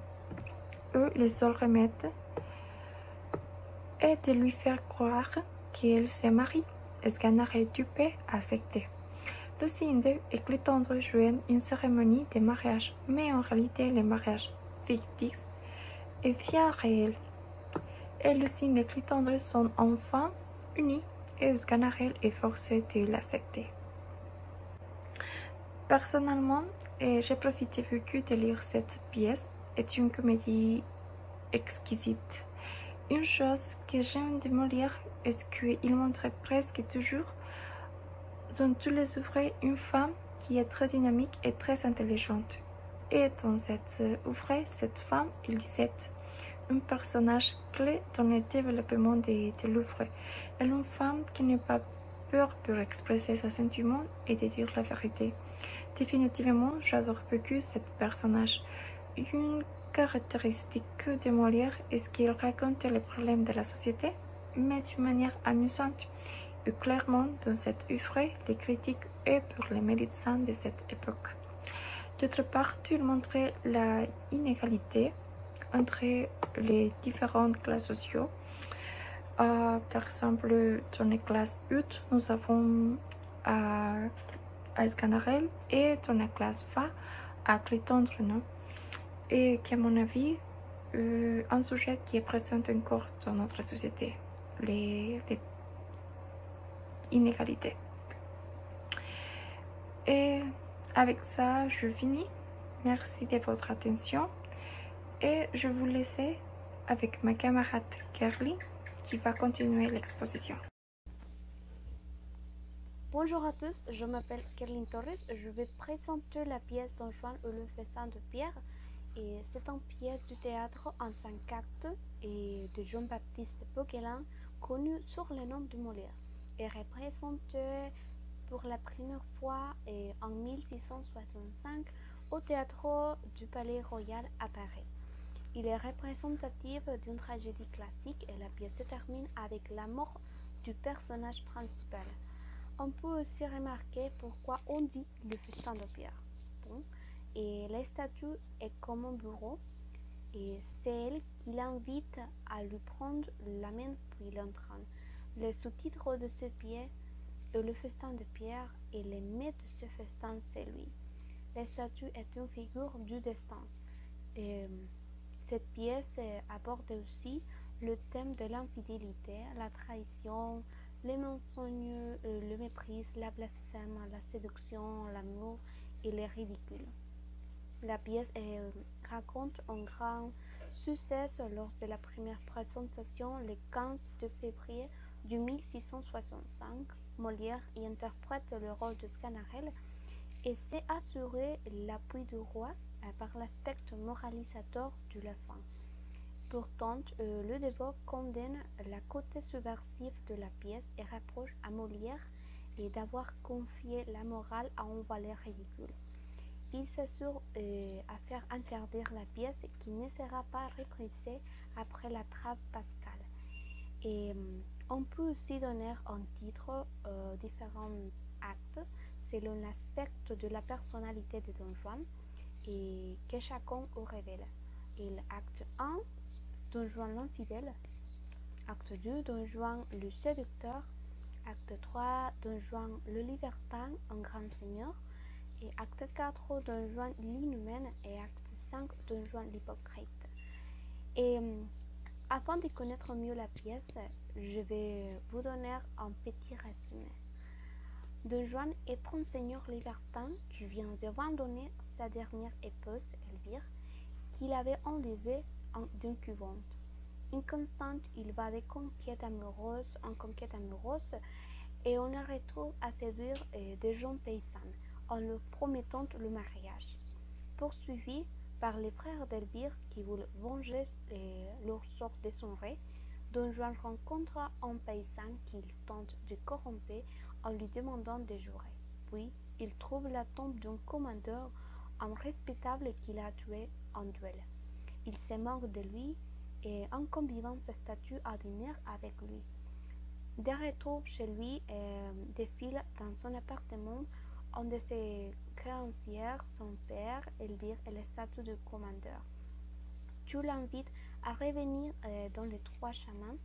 Le seul remède est de lui faire croire qu'elle se marie. Sganarelle dupée accepte. Lucinde et Clitandre jouent une cérémonie de mariage, mais en réalité le mariage fictif est bien réel. Et Lucinde et Clitandre sont enfin unis et Sganarelle est forcé de l'accepter. Personnellement, j'ai profité beaucoup de lire cette pièce. C'est une comédie exquisite. Une chose que j'aime de Molière est qu'il montre presque toujours dans tous les œuvres une femme qui est très dynamique et très intelligente. Et dans cette œuvre, cette femme est Lisette, un personnage clé dans le développement de l'œuvre. Elle est une femme qui n'a pas peur pour expresser ses sentiments et de dire la vérité. Définitivement, j'adore beaucoup ce personnage. Une caractéristique de Molière est qu'il raconte les problèmes de la société, mais d'une manière amusante. Et clairement, dans cette œuvre, les critiques est pour les médecins de cette époque. D'autre part, il montrait la inégalité entre les différentes classes sociales. Par exemple, dans les classes hautes, nous avons à Sganarelle et dans la classe bas à Clitandre, non? Et qui, à mon avis, un sujet qui est présent encore dans notre société, les inégalités. Et avec ça, je finis. Merci de votre attention et je vous laisse avec ma camarade Kerly qui va continuer l'exposition. Bonjour à tous, je m'appelle Kerlin Torres. Je vais présenter la pièce Don Juan et le Festin de Pierre. Et c'est une pièce du théâtre en 5 actes et de Jean-Baptiste Poquelin, connu sur le nom de Molière, et représenté pour la première fois en 1665 au théâtre du Palais Royal à Paris. Il est représentatif d'une tragédie classique et la pièce se termine avec la mort du personnage principal. On peut aussi remarquer pourquoi on dit le festin de Pierre. Bon. Et la statue est comme un bureau et c'est elle qui l'invite à lui prendre la main puis l'entraîne. Le sous-titre de ce pièce est le festin de pierre et le maître de ce festin c'est lui. La statue est une figure du destin. Et cette pièce aborde aussi le thème de l'infidélité, la trahison, les mensonges, le mépris, la blasphème, la séduction, l'amour et le ridicule. La pièce raconte un grand succès lors de la première présentation le 15 février de 1665. Molière y interprète le rôle de Sganarelle et s'est assuré l'appui du roi par l'aspect moralisateur de la fin. Pourtant, le débat condamne la côté subversif de la pièce et reproche à Molière d'avoir confié la morale à un valet ridicule. Il s'assure à faire interdire la pièce qui ne sera pas reprisée après la trêve pascale. Et on peut aussi donner un titre différents actes selon l'aspect de la personnalité de Don Juan et que chacun au révèle. Et l'acte 1, Don Juan l'infidèle. Acte 2, Don Juan le séducteur. Acte 3, Don Juan le libertin, un grand seigneur. Et acte 4, Don Juan l'inhumaine. Et acte 5, Don Juan l'hypocrite. Et afin de connaître mieux la pièce, je vais vous donner un petit résumé. Don Juan est un seigneur libertin qui vient d'abandonner sa dernière épouse, Elvire, qu'il avait enlevée d'une couvent. Inconstante, il va de conquête amoureuse en conquête amoureuse et on le retrouve à séduire des jeunes paysannes en leur promettant le mariage. Poursuivi par les frères d'Elvire qui veulent venger leur sort déshonoré, Don Juan rencontre un paysan qu'il tente de corrompre en lui demandant de jurer. Puis, il trouve la tombe d'un commandeur, un respectable qu'il a tué en duel. Il se moque de lui et en convivant sa statue à dîner avec lui. De retour chez lui, défile dans son appartement un de ses créanciers, son père, Elvire et la statue du commandeur. Tu l'invites à revenir dans les trois chemins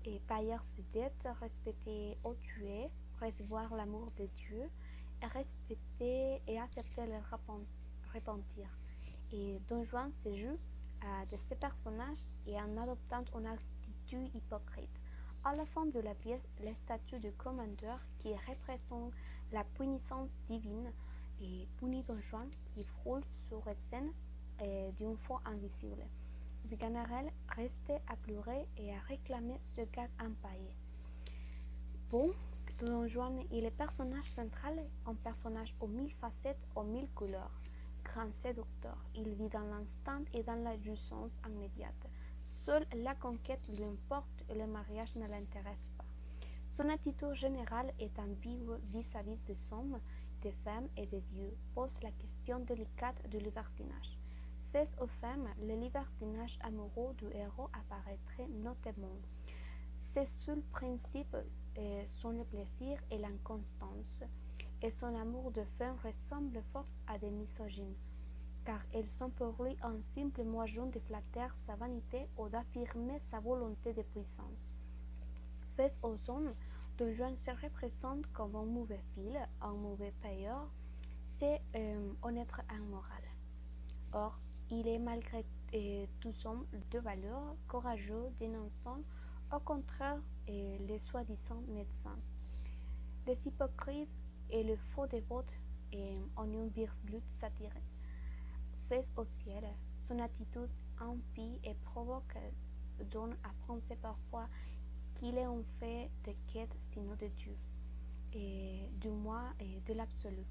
et payer ses dettes, respecter ou tuer, recevoir l'amour de Dieu et respecter et accepter le repentir. Et Don Juan se joue de ces personnages et en adoptant une attitude hypocrite. À la fin de la pièce, la statue du commandeur qui représente la puissance divine et punit Don Juan qui frôle sur la scène d'une foi invisible. Sganarelle restait à pleurer et à réclamer ce gars empaillé. Bon, Don Juan est le personnage central, un personnage aux 1000 facettes, aux 1000 couleurs. Grand séducteur, il vit dans l'instant et dans la jouissance immédiate. Seule la conquête l'importe et le mariage ne l'intéresse pas. Son attitude générale est ambiguë vis-à-vis des hommes, des femmes et des vieux, pose la question délicate du libertinage. Fait aux femmes, le libertinage amoureux du héros apparaîtrait notamment. Ses seuls principes sont le plaisir et l'inconstance, et son amour de femme ressemble fort à des misogynes, car elles sont pour lui un simple moyen de flatter sa vanité ou d'affirmer sa volonté de puissance. Fait aux hommes, Don Juan se représente comme un mauvais fil, un mauvais payeur, c'est un être immoral. Or, il est malgré tout homme de valeur, courageux, dénonçant, au contraire, les soi-disant médecins. Les hypocrites et le faux dévote en une virgule satirique. Fait au ciel, son attitude impie et provoque donne à penser parfois qu'il est en fait de quête sinon de Dieu, et du moi et de l'absolu.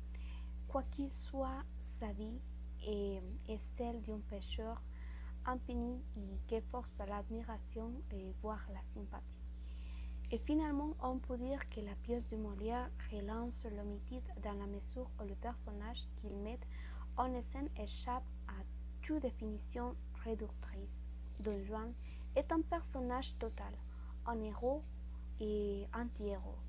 Quoi qu'il soit, sa vie est celle d'un pécheur impuni qui force l'admiration et voire la sympathie. Et finalement, on peut dire que la pièce de Molière relance l'homicide dans la mesure où le personnage qu'il met en scène échappe à toute définition réductrice. Don Juan est un personnage total, un héros et anti-héros.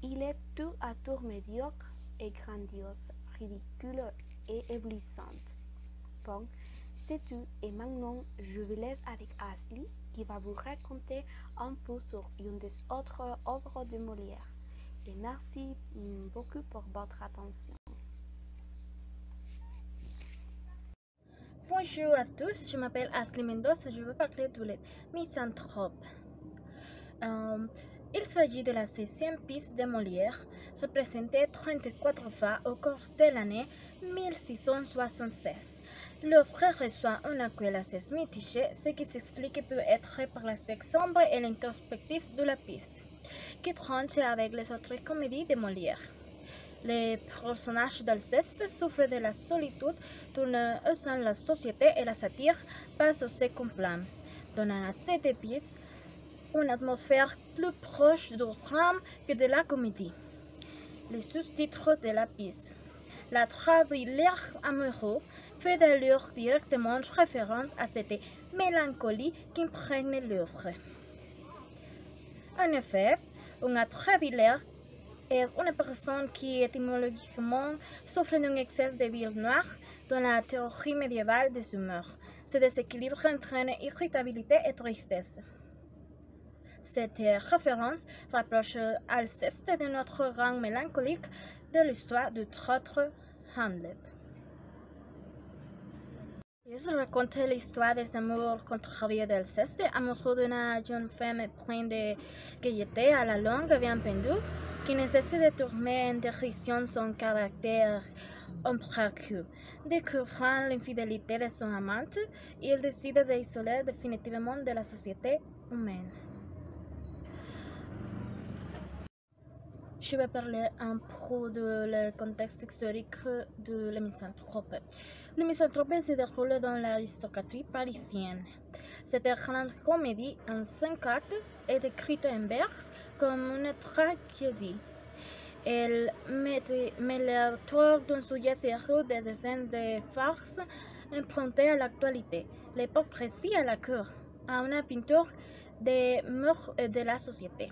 Il est tour à tour médiocre et grandiose, ridicule et éblouissante. Bon, c'est tout et maintenant je vous laisse avec Ashley qui va vous raconter un peu sur une des autres œuvres de Molière. Et merci beaucoup pour votre attention. Bonjour à tous, je m'appelle Ashley Mendoza, je vais parler de Les Misanthropes. Il s'agit de la 6e pièce de Molière, représentée 34 fois au cours de l'année 1676. L'œuvre reçoit un accueil assez mitigé, ce qui s'explique peut-être par l'aspect sombre et l'introspectif de la pièce, qui tranche avec les autres comédies de Molière. Les personnages d'Alceste souffrent de la solitude au sein de la société et la satire passe au second plan, donnant à cette pièce une atmosphère plus proche du drame que de la comédie. Les sous-titres de la pièce. La travers amoureux fait d'ailleurs directement référence à cette mélancolie qui imprègne l'œuvre. En effet, un travers est une personne qui étymologiquement souffre d'un excès de ville noire dans la théorie médiévale des humeurs. Ce déséquilibre entraîne irritabilité et tristesse. Cette référence rapproche Alceste de notre rang mélancolique de l'histoire du traître Hamlet. Il raconte l'histoire des amours contrariés d'Alceste, amoureux d'une jeune femme pleine de gaieté à la langue bien pendue, qui nécessite de tourner en dérision son caractère imprécieux. Découvrant l'infidélité de son amante, il décide d'isoler définitivement de la société humaine. Je vais parler un peu du contexte historique de Les Misanthropes. Les Misanthropes se déroule dans l'aristocratie parisienne. Cette grande comédie en 5 actes est écrite en vers comme une tragédie. Elle met l'auteur d'un sujet sérieux des scènes de farce empruntées à l'actualité, l'hypocrisie à la cour, à une peinture des mœurs de la société.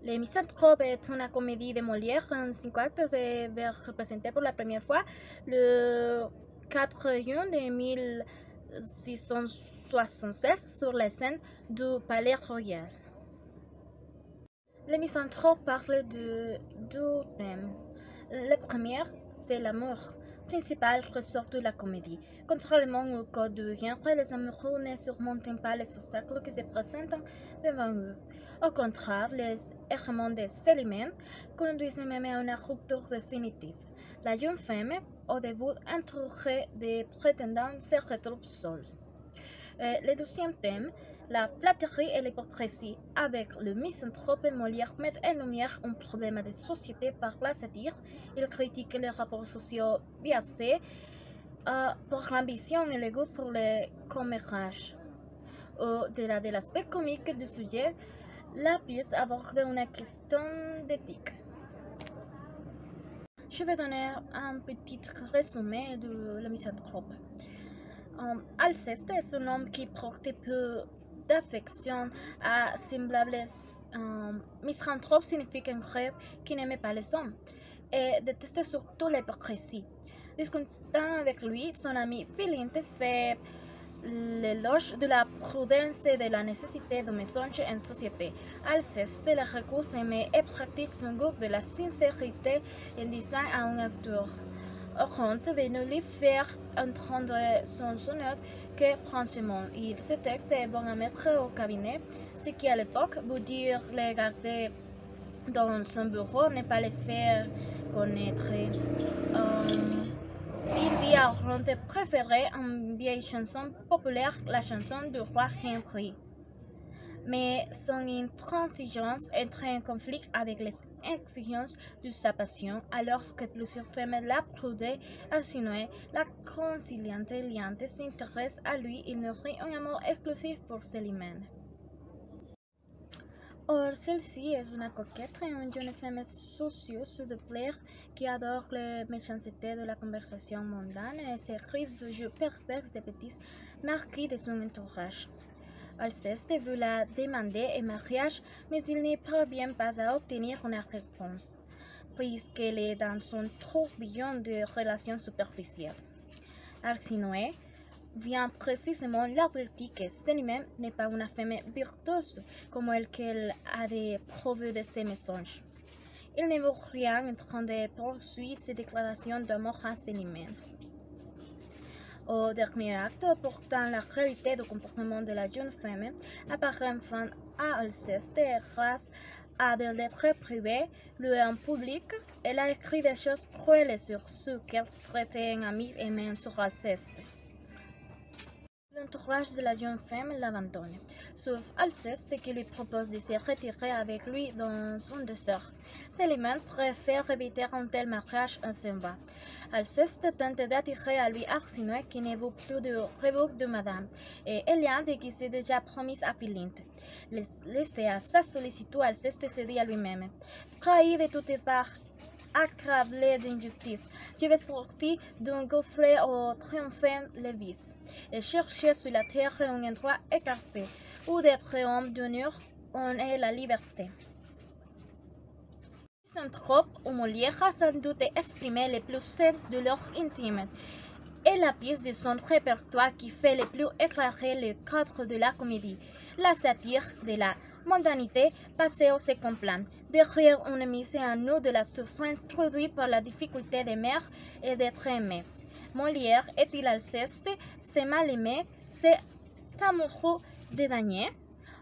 Les Misanthropes est une comédie de Molière en 5 actes et va représenter pour la première fois le 4 juin de 1676 sur la scène du Palais Royal. Les Misanthropes parlent de 2 thèmes. Le premier, c'est l'amour, principal ressort de la comédie. Contrairement au code de genre, les amoureux ne surmontent pas les obstacles qui se présentent devant eux. Au contraire, les errements de Célimène conduisent même à une rupture définitive. La jeune femme, au début entourée de prétendants, se retrouve seule. Le deuxième thème, la flatterie et l'hypocrisie. Avec le Misanthrope, Molière met en lumière un problème de société par la satire. Il critique les rapports sociaux biaisés pour l'ambition et le goût pour le commérage. Au-delà de l'aspect comique du sujet, la pièce aborde une question d'éthique. Je vais donner un petit résumé de Le Misanthrope. Alceste est un homme qui porte peu d'affection à semblables. Misanthrope signifie qu'un grec qui n'aimait pas les hommes et détestait surtout l'hypocrisie. Discutant avec lui, son ami Philinte fait l'éloge de la prudence et de la nécessité de mensonge en société. Alceste le recuse mais pratique son goût de la sincérité en disant à un acteur Oronte veut lui faire entendre son honneur que franchement, il ce texte est bon à mettre au cabinet, ce qui à l'époque veut dire le garder dans son bureau, ne pas le faire connaître. Il dit à Oronte préférer une vieille chanson populaire, la chanson du roi Henri. Mais son intransigeance entre en conflit avec les exigences de sa passion, alors que plusieurs femmes l'applaudissent à Sinué, la conciliante liante s'intéresse à lui, il nourrit un amour exclusif pour Célimène. Or, celle-ci est une coquette et une jeune femme soucieuse de plaire qui adore la méchanceté de la conversation mondaine et ses crises de jeu perverses des petits marquis de son entourage. Alceste veut la demander en mariage, mais il ne parvient pas à obtenir une réponse, puisqu'elle est dans son tourbillon de relations superficielles. Arsinoé, vient précisément l'avertir que Célimène n'est pas une femme virtueuse comme elle qu'elle a des preuves de ses mensonges. Il ne vaut rien en train de poursuivre ses déclarations d'amour à Célimène. Au dernier acte portant la réalité du comportement de la jeune femme, apparaît enfin à Alceste grâce à des lettres privées lues en public. Elle a écrit des choses cruelles sur ceux qu'elle traitait un ami et même sur Alceste. L'entourage de la jeune femme l'abandonne, sauf Alceste qui lui propose de se retirer avec lui dans son désert. Célimène préfère éviter un tel mariage en s'en va. Alceste tente d'attirer à lui Arsinoé qui ne veut plus de revoque de madame, et Eliade qui s'est déjà promise à Philinte. Laissé à sa sollicitude, Alceste se dit à lui-même: trahi de toutes parts, accablé d'injustice, je vais sortir d'un gouffre au triomphant Lévis et chercher sur la terre un endroit écarté où d'être homme d'honneur on ait la liberté. Misanthrope ou Molière a sans doute exprimé le plus sens de leur intime et la pièce de son répertoire qui fait le plus éclairer le cadre de la comédie, la satire de la mondanité passée au second plan, derrière une mise en nous de la souffrance produite par la difficulté d'aimer et d'être aimé. Molière est-il Alceste, c'est mal aimé, c'est amoureux de Daniel?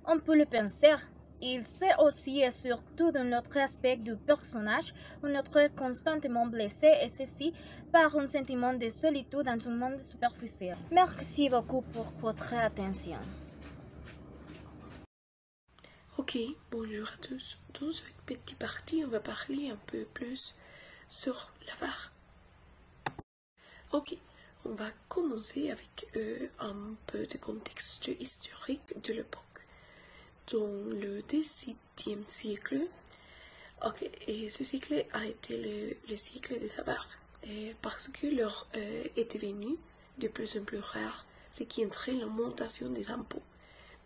On peut le penser. Il sait aussi et surtout d'un autre aspect du personnage, un autre constamment blessé et ceci par un sentiment de solitude dans un monde superficiel. Merci beaucoup pour votre attention. Ok, bonjour à tous. Dans cette petite partie, on va parler un peu plus sur l'Avare. Ok, on va commencer avec un peu de contexte historique de l'époque. Dans le XVIIe siècle, et ce siècle a été le siècle des Avares, parce que l'or est devenu de plus en plus rare, ce qui entraîne l'augmentation des impôts.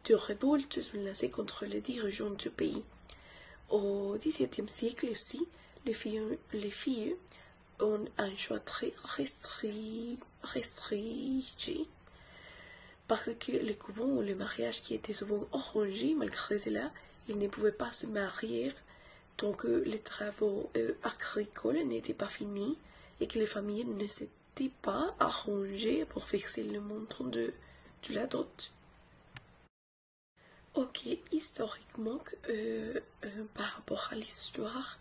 De révoltes sont lancées contre les dirigeants du pays. Au XVIIe siècle aussi, les filles ont un choix très restringé, parce que les couvents ou les mariages qui étaient souvent arrangés, malgré cela, ils ne pouvaient pas se marier tant que les travaux agricoles n'étaient pas finis et que les familles ne s'étaient pas arrangées pour fixer le montant de la dot. Ok, historiquement, par rapport à l'histoire,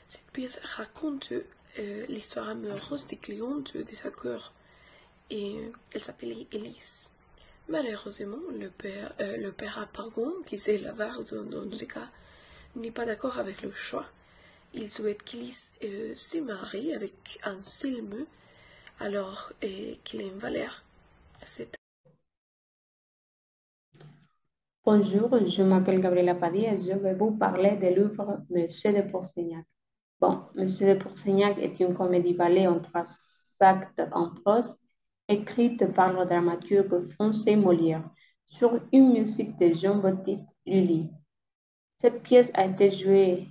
cette pièce raconte l'histoire amoureuse des clientes de sa cour, et elle s'appelait Élise. Malheureusement, le père Apargon, qui c'est l'Avare dans ce cas, n'est pas d'accord avec le choix. Il souhaite qu'Élise se marie avec Anselme, alors qu'il est un Valère. Bonjour, je m'appelle Gabriela Padilla et je vais vous parler de l'œuvre Monsieur de Pourceaugnac. Bon, Monsieur de Pourceaugnac est une comédie-ballet en 3 actes en prose, écrite par le dramaturge français Molière, sur une musique de Jean-Baptiste Lully. Cette pièce a été jouée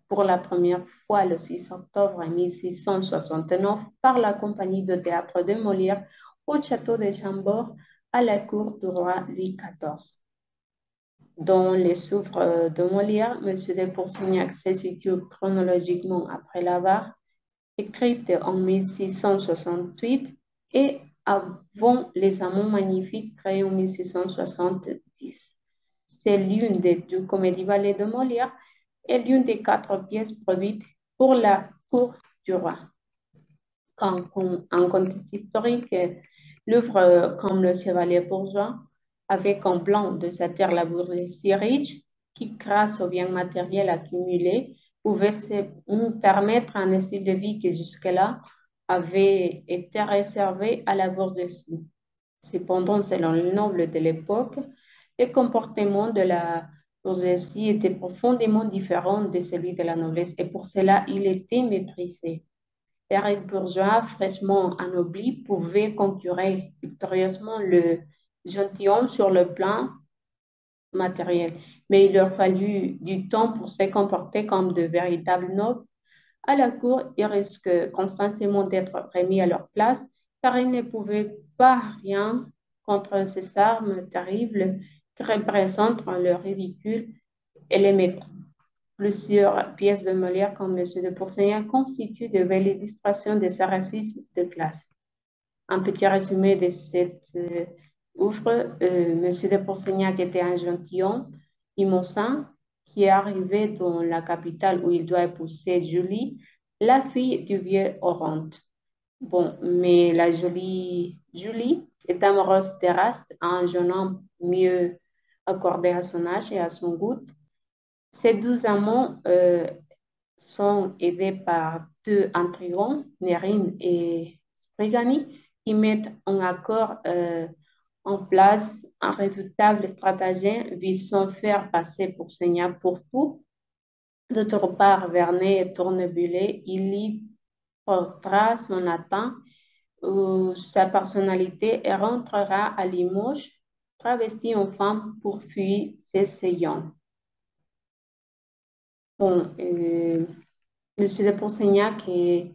pour la première fois le 6 octobre 1669 par la compagnie de théâtre de Molière au château de Chambord à la cour du roi Louis XIV. Dans les œuvres de Molière, M. de Pourceaugnac se situe chronologiquement après l'Avare, écrite en 1668 et avant les Amants magnifiques créés en 1670. C'est l'une des 2 comédies-ballets de Molière et l'une des 4 pièces produites pour la cour du roi. En contexte historique, l'œuvre comme Le Chevalier bourgeois, avec en plan de sa terre la bourgeoisie riche, qui, grâce aux biens matériels accumulés, pouvait se permettre un style de vie qui jusque-là avait été réservé à la bourgeoisie. Cependant, selon les nobles de l'époque, le comportement de la bourgeoisie était profondément différent de celui de la noblesse et pour cela, il était méprisé. Les riches bourgeois fraîchement anoblis pouvaient concurrencer victorieusement le gentilhomme sur le plan matériel, mais il leur fallut du temps pour se comporter comme de véritables nobles. À la cour, ils risquent constamment d'être remis à leur place car il ne pouvait pas rien contre ces armes terribles qui représentent le ridicule et le mépris. Plusieurs pièces de Molière, comme M. de Pourceaugnac, constituent de belles illustrations de ce racisme de classe. Un petit résumé de cette œuvre. M. de Pourceaugnac était un gentilhomme innocent qui est arrivé dans la capitale où il doit épouser Julie, la fille du vieux Oronte. Bon, mais la jolie Julie est amoureuse d'Éraste, un jeune homme mieux accordé à son âge et à son goût. Ces deux amants sont aidés par deux intrigants, Nérine et Sprigani, qui mettent en accord en place un redoutable stratagème visant à faire passer Pourceaugnac pour fou. D'autre part, Vernet Tournebullet, il y portera son atteint où sa personnalité et rentrera à Limoges, travesti en femme pour fuir ses sillons. Bon, M. de Pourceaugnac est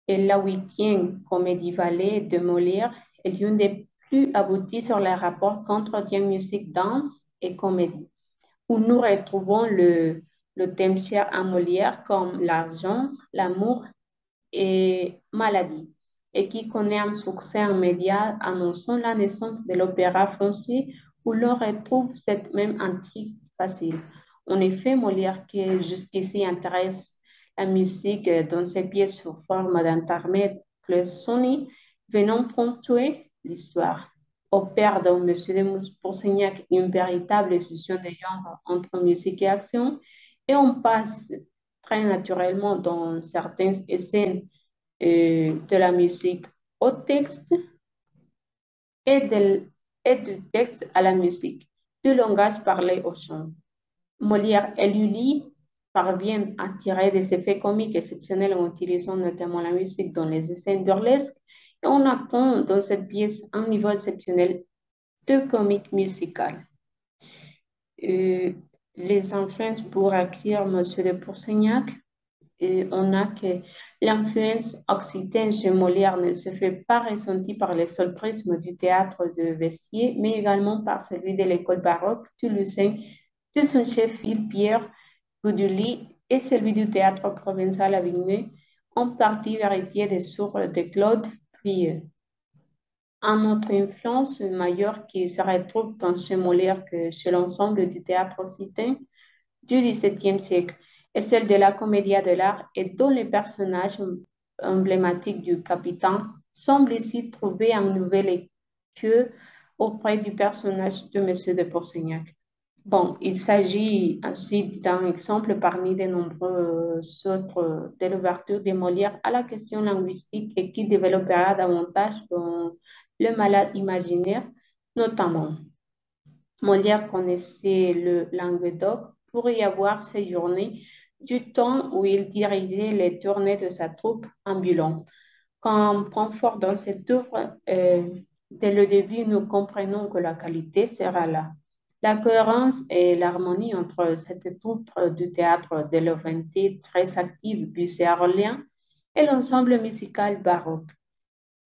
la 8e comédie-ballet de Molière et l'une des plus abouties sur les rapports qu'entretient musique, danse et comédie, où nous retrouvons le thème cher à Molière comme l'argent, l'amour et maladie, et qui connaît un succès immédiat annonçant la naissance de l'opéra français où l'on retrouve cette même intrigue facile. En effet, Molière, qui jusqu'ici intéresse la musique dans ses pièces sous forme d'intermède cloisonné, venant ponctuer l'histoire. Opère dans M. de Pourceaugnac une véritable fusion de genre entre musique et action, et on passe très naturellement dans certaines scènes de la musique au texte et du texte à la musique, du langage parlé au chant. Molière et Lully parviennent à tirer des effets comiques exceptionnels en utilisant notamment la musique dans les scènes burlesques, et on apprend dans cette pièce un niveau exceptionnel de comique musicale. Les influences pour écrire M. de Pourceaugnac, on a que l'influence occitane chez Molière ne se fait pas ressentir par le seul prisme du théâtre de Vessier, mais également par celui de l'école baroque toulousaine de son chef Pierre Goudouli et celui du théâtre provincial Avignon, en partie héritier des sourds de Claude Prieux. Un autre influence majeure qui se retrouve tant chez Molière que chez l'ensemble du théâtre occitan du XVIIe siècle est celle de la commedia de l'art, et dont les personnages emblématiques du capitaine semblent ici trouver un nouvel écho auprès du personnage de M. de Pourceaugnac. Bon, il s'agit ainsi d'un exemple parmi de nombreux autres de l'ouverture de Molière à la question linguistique et qui développera davantage dans Le Malade imaginaire, notamment. Molière connaissait le Languedoc pour y avoir séjourné du temps où il dirigeait les tournées de sa troupe ambulante. Comme point fort dans cette œuvre, dès le début, nous comprenons que la qualité sera là. La cohérence et l'harmonie entre cette troupe du théâtre de l'Oventé très active Bussy à Orléans et l'ensemble musical baroque.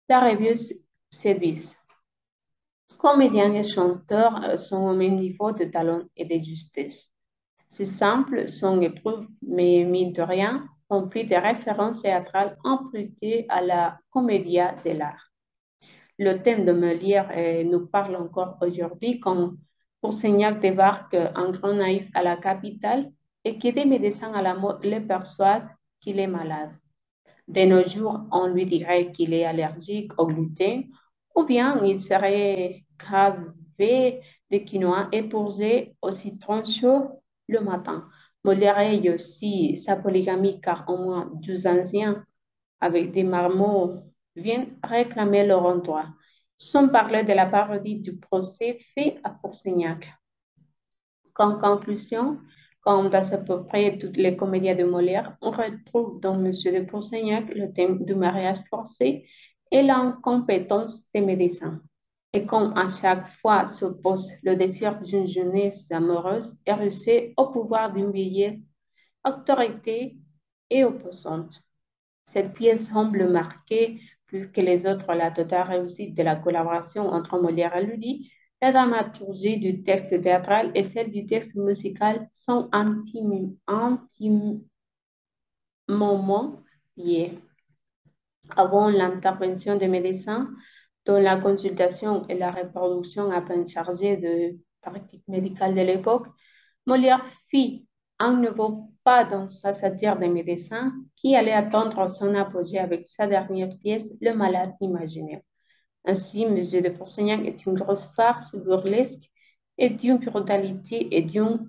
La revue séduit. Comédiens et chanteurs sont au même niveau de talent et de justesse. C'est simple, son épreuve, mais mine de rien, rempli de références théâtrales empruntées à la commedia de l'art. Le thème de Molière nous parle encore aujourd'hui quand Pourceaugnac débarque un grand naïf à la capitale et que des médecins à la mode le persuadent qu'il est malade. De nos jours, on lui dirait qu'il est allergique au gluten ou bien il serait gravé de quinoa et posé au citron chaud le matin. Molière a aussi sa polygamie car au moins 12 anciens avec des marmots viennent réclamer leur droit. Sans parler de la parodie du procès fait à Pourceaugnac. Comme conclusion, comme dans à peu près toutes les comédies de Molière, on retrouve dans M. de Pourceaugnac le thème du mariage forcé et l'incompétence des médecins. Et comme à chaque fois s'oppose le désir d'une jeunesse amoureuse et rusée au pouvoir d'une vieille autorité et opposante. Cette pièce semble marquer plus que les autres la totale réussite de la collaboration entre Molière et Lully, la dramaturgie du texte théâtral et celle du texte musical sont intimement liées. Avant l'intervention des médecins, dont la consultation et la reproduction à peine chargées de pratiques médicales de l'époque, Molière fit un nouveau pas dans sa satire des médecins qui allait attendre son apogée avec sa dernière pièce, Le Malade imaginaire. Ainsi, M. de Pourceaugnac est une grosse farce burlesque et d'une brutalité et d'une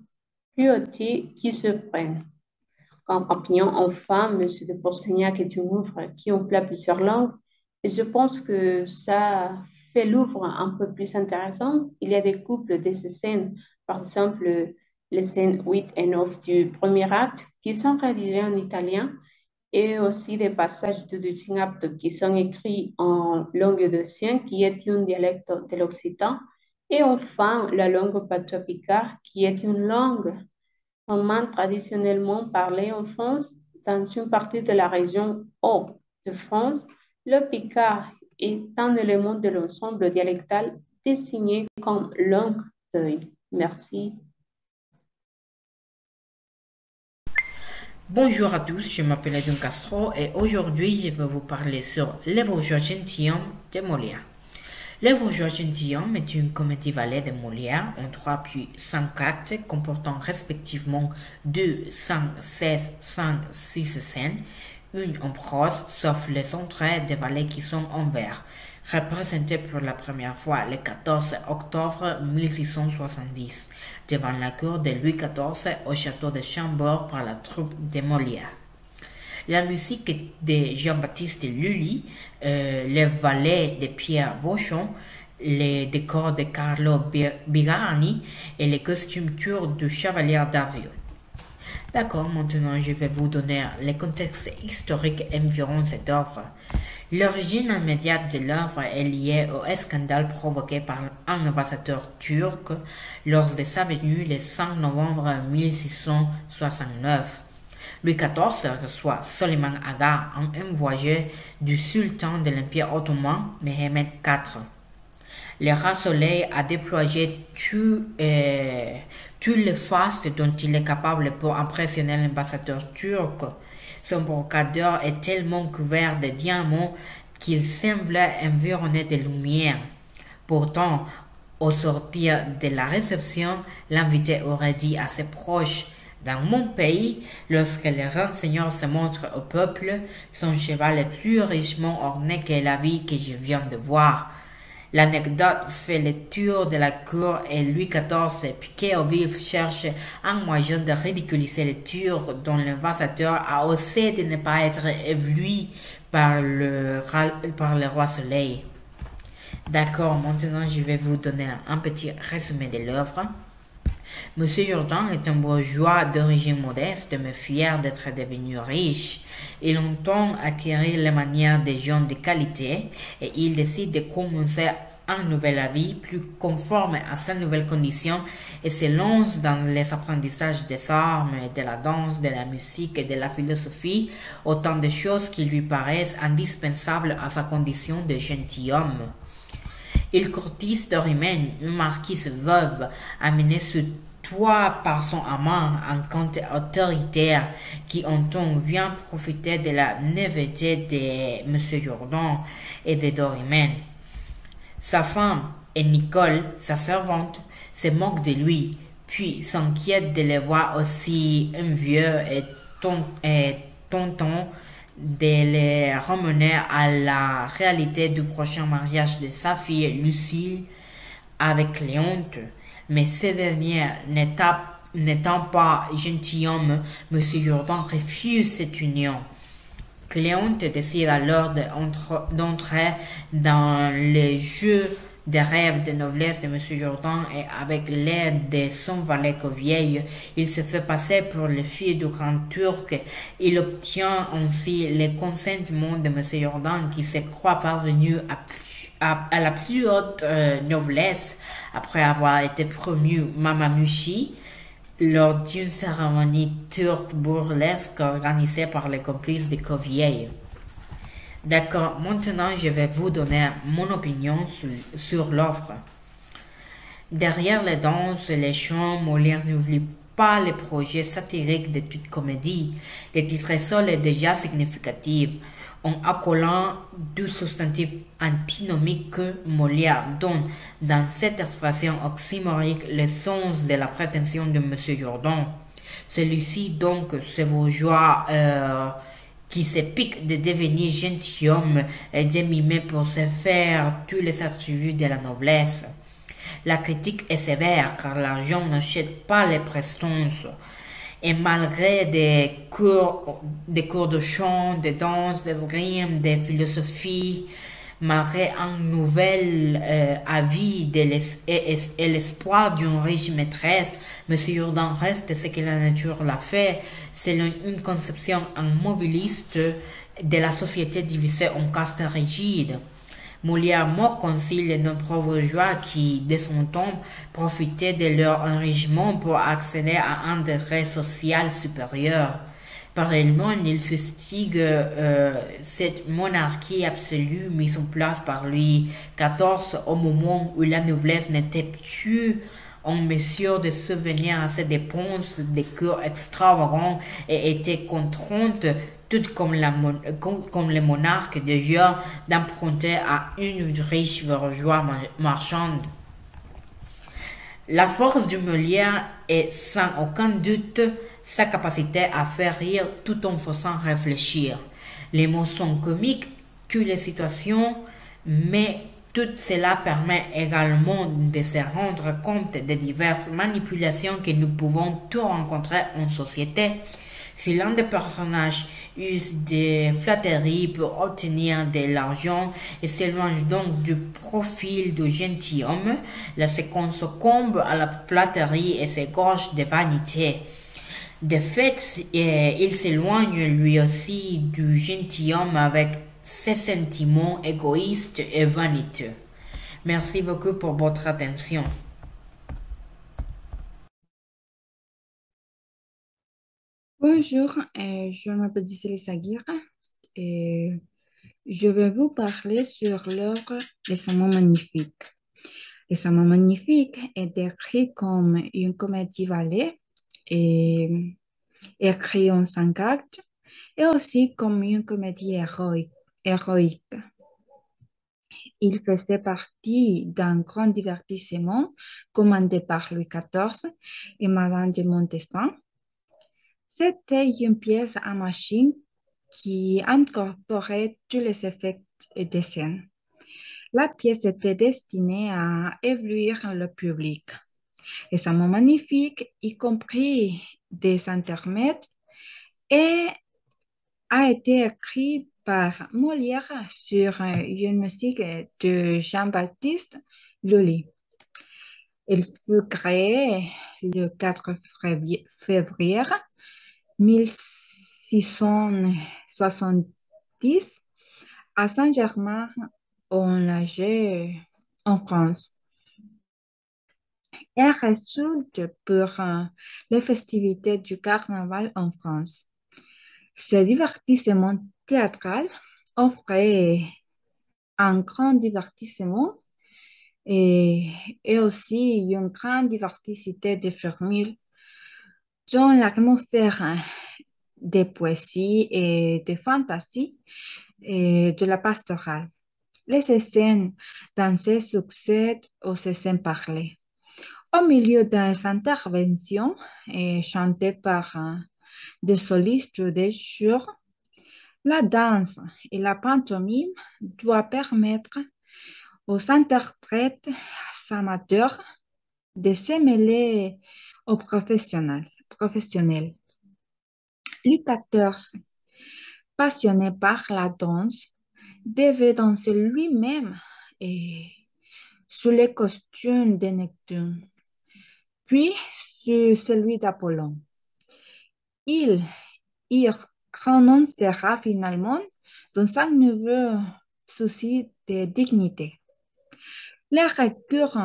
cruauté qui se prennent. Comme opinion, enfin, M. de Pourceaugnac est une œuvre qui emploie plusieurs langues et je pense que ça fait l'œuvre un peu plus intéressante. Il y a des couples de ces scènes, par exemple les scènes 8 et 9 du premier acte qui sont rédigées en italien et aussi des passages du deuxième acte qui sont écrits en langue de Sien, qui est un dialecte de l'occitan, et enfin la langue patois-picard, qui est une langue romane traditionnellement parlée en France dans une partie de la région Haut de France. Le picard est un élément de l'ensemble dialectal désigné comme langue d'œil. Merci. Bonjour à tous, je m'appelle Edwin Castro et aujourd'hui je vais vous parler sur Les Bourgeois gentilshommes de Molière. Les Bourgeois gentilshommes est une comédie-ballet de Molière en 3 puis 5 actes comportant respectivement 2, 5, 16, 5, 6 scènes, une en prose sauf les entrées des ballets qui sont en vers, représenté pour la première fois le 14 octobre 1670 devant la cour de Louis XIV au château de Chambord par la troupe de Molière. La musique est de Jean-Baptiste Lully, les ballets de Pierre Vauchon, les décors de Carlo Bigarani et les costumes du chevalier d'Arvio. D'accord, maintenant je vais vous donner le contexte historique environ cette œuvre. L'origine immédiate de l'œuvre est liée au scandale provoqué par un ambassadeur turc lors de sa venue le 5 novembre 1669. Louis XIV reçoit Soliman Aga, un envoyé du sultan de l'Empire ottoman, Mehmed IV. Le rat soleil a déployé toutes les faces dont il est capable pour impressionner l'ambassadeur turc. Son brocadeur est tellement couvert de diamants qu'il semblait environné de lumière. Pourtant, au sortir de la réception, l'invité aurait dit à ses proches: dans mon pays, lorsque le grand seigneur se montre au peuple, son cheval est plus richement orné que la vie que je viens de voir. L'anecdote fait le tour de la cour et Louis XIV, piqué au vif, cherche un moyen de ridiculiser le Turc dont l'ambassadeur a osé de ne pas être ébloui par le roi soleil. D'accord, maintenant je vais vous donner un petit résumé de l'œuvre. Monsieur Jourdan est un bourgeois d'origine modeste mais fier d'être devenu riche. Il entend acquérir les manières des gens de qualité et il décide de commencer une nouvelle vie plus conforme à sa nouvelle condition et se lance dans les apprentissages des arts, de la danse, de la musique et de la philosophie, autant de choses qui lui paraissent indispensables à sa condition de gentilhomme. Il courtise Dorimène, une marquise veuve, amenée sous toit par son amant, un comte autoritaire qui en temps vient profiter de la naïveté de M. Jourdan et de Dorimène. Sa femme, et Nicole, sa servante, se moque de lui, puis s'inquiète de le voir aussi envieux et tentant de le ramener à la réalité du prochain mariage de sa fille Lucille avec Cléante. Mais ce dernier n'étant pas gentilhomme, M. Jourdan refuse cette union. Cléante décide alors d'entrer dans le jeu des rêves de noblesse de M. Jourdan et avec l'aide de son valet Covieille, il se fait passer pour le fils du grand turc. Il obtient ainsi le consentement de M. Jourdan qui se croit parvenu à la plus haute noblesse après avoir été promu Mamamushi lors d'une cérémonie turque burlesque organisée par les complices de Covieille. D'accord, maintenant je vais vous donner mon opinion sur l'offre. Derrière les danses et les chants, Molière n'oublie pas les projets satiriques de toute comédie. Le titre seul est déjà significatif, en accolant du substantif antinomique que Molière donne dans cette expression oxymorique le sens de la prétention de M. Jourdan. Celui-ci donc se bourgeois qui se pique de devenir gentilhomme et de mimer pour se faire tous les attributs de la noblesse. La critique est sévère car l'argent n'achète pas les prestances. Et malgré des cours de chant, de danse, d'escrime, de philosophie, malgré un nouvel avis et l'espoir d'une riche maîtresse, M. Jourdan reste ce que la nature l'a fait, selon une conception immobiliste de la société divisée en castes rigides. Molière moque aussi les nombreux bourgeois qui, de son temps, profitaient de leur enrichissement pour accéder à un degré social supérieur. Parallèlement, il fustigue cette monarchie absolue mise en place par Louis XIV au moment où la noblesse n'était plus en mesure de subvenir à ses dépenses des cours extravagants et était contrainte, tout comme les monarques déjà, d'emprunter à une riche bourgeoise marchande. La force du Molière est sans aucun doute sa capacité à faire rire tout en faisant réfléchir. Les mots sont comiques, toutes les situations, mais tout cela permet également de se rendre compte des diverses manipulations que nous pouvons tous rencontrer en société. Si l'un des personnages use des flatteries pour obtenir de l'argent et s'éloigne donc du profil du gentilhomme, la séquence succombe à la flatterie et s'égorge de vanité. De fait, il s'éloigne lui aussi du gentilhomme avec ses sentiments égoïstes et vaniteux. Merci beaucoup pour votre attention. Bonjour, je m'appelle Gisèle Saguir et je vais vous parler sur l'œuvre Les Amants Magnifiques. Les Amants Magnifiques est décrit comme une comédie-ballet et écrit en 5 actes et aussi comme une comédie héroïque. Il faisait partie d'un grand divertissement commandé par Louis XIV et Madame de Montespan. C'était une pièce à machine qui incorporait tous les effets de scène. La pièce était destinée à éblouir le public. Les Amants Magnifiques, y compris des intermèdes, et a été écrit par Molière sur une musique de Jean-Baptiste Lully. Il fut créé le 4 février 1670 à Saint-Germain-en-Laye en France. Elle résulte pour les festivités du carnaval en France. Ce divertissement théâtral offrait un grand divertissement et aussi une grande diversité de formules dont l'atmosphère de poésie et de fantaisie et de la pastorale. Les scènes dansées succèdent aux scènes parlées. Au milieu des interventions chantées par des solistes des jours, la danse et la pantomime doivent permettre aux interprètes amateurs de se mêler aux professionnels. Louis XIV, passionné par la danse, devait danser lui-même sous les costumes de Neptune, puis sur celui d'Apollon. Il y renoncera finalement dans un nouveau souci de dignité. Le recours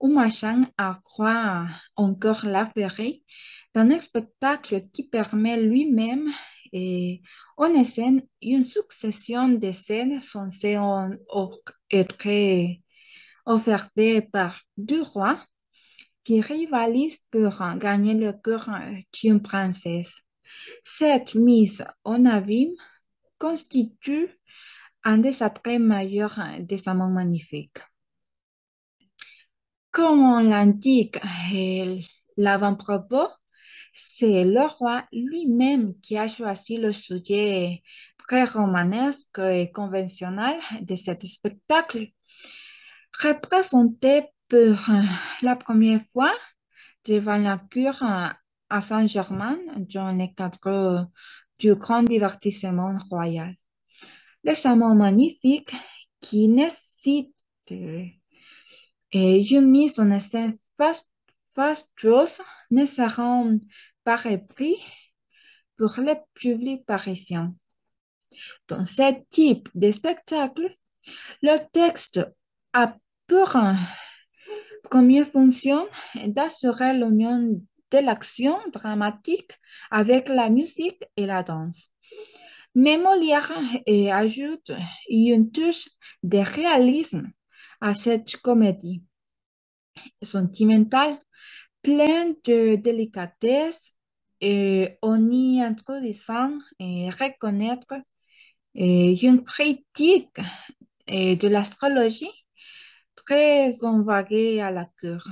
au machin accroît encore la féerie d'un spectacle qui permet lui-même et on scène une succession de scènes censées être offertes par deux rois qui rivalisent pour gagner le cœur d'une princesse. Cette mise en abîme constitue un des attraits majeurs des amants magnifiques. Comme on l'indique l'avant-propos, c'est le roi lui-même qui a choisi le sujet très romanesque et conventionnel de cet spectacle, représenté pour la première fois devant la cour à Saint-Germain dans le cadre du grand divertissement royal. Les amants magnifiques qui nécessitent une mise en scène fastueuse ne seront pas repris pour le public parisien. Dans ce type de spectacle, le texte a pour première fonction d'assurer l'union de l'action dramatique avec la musique et la danse. Mais Molière ajoute une touche de réalisme à cette comédie sentimentale, pleine de délicatesse, et en y introduisant et reconnaître une critique de l'astrologie très envoyée à la cour.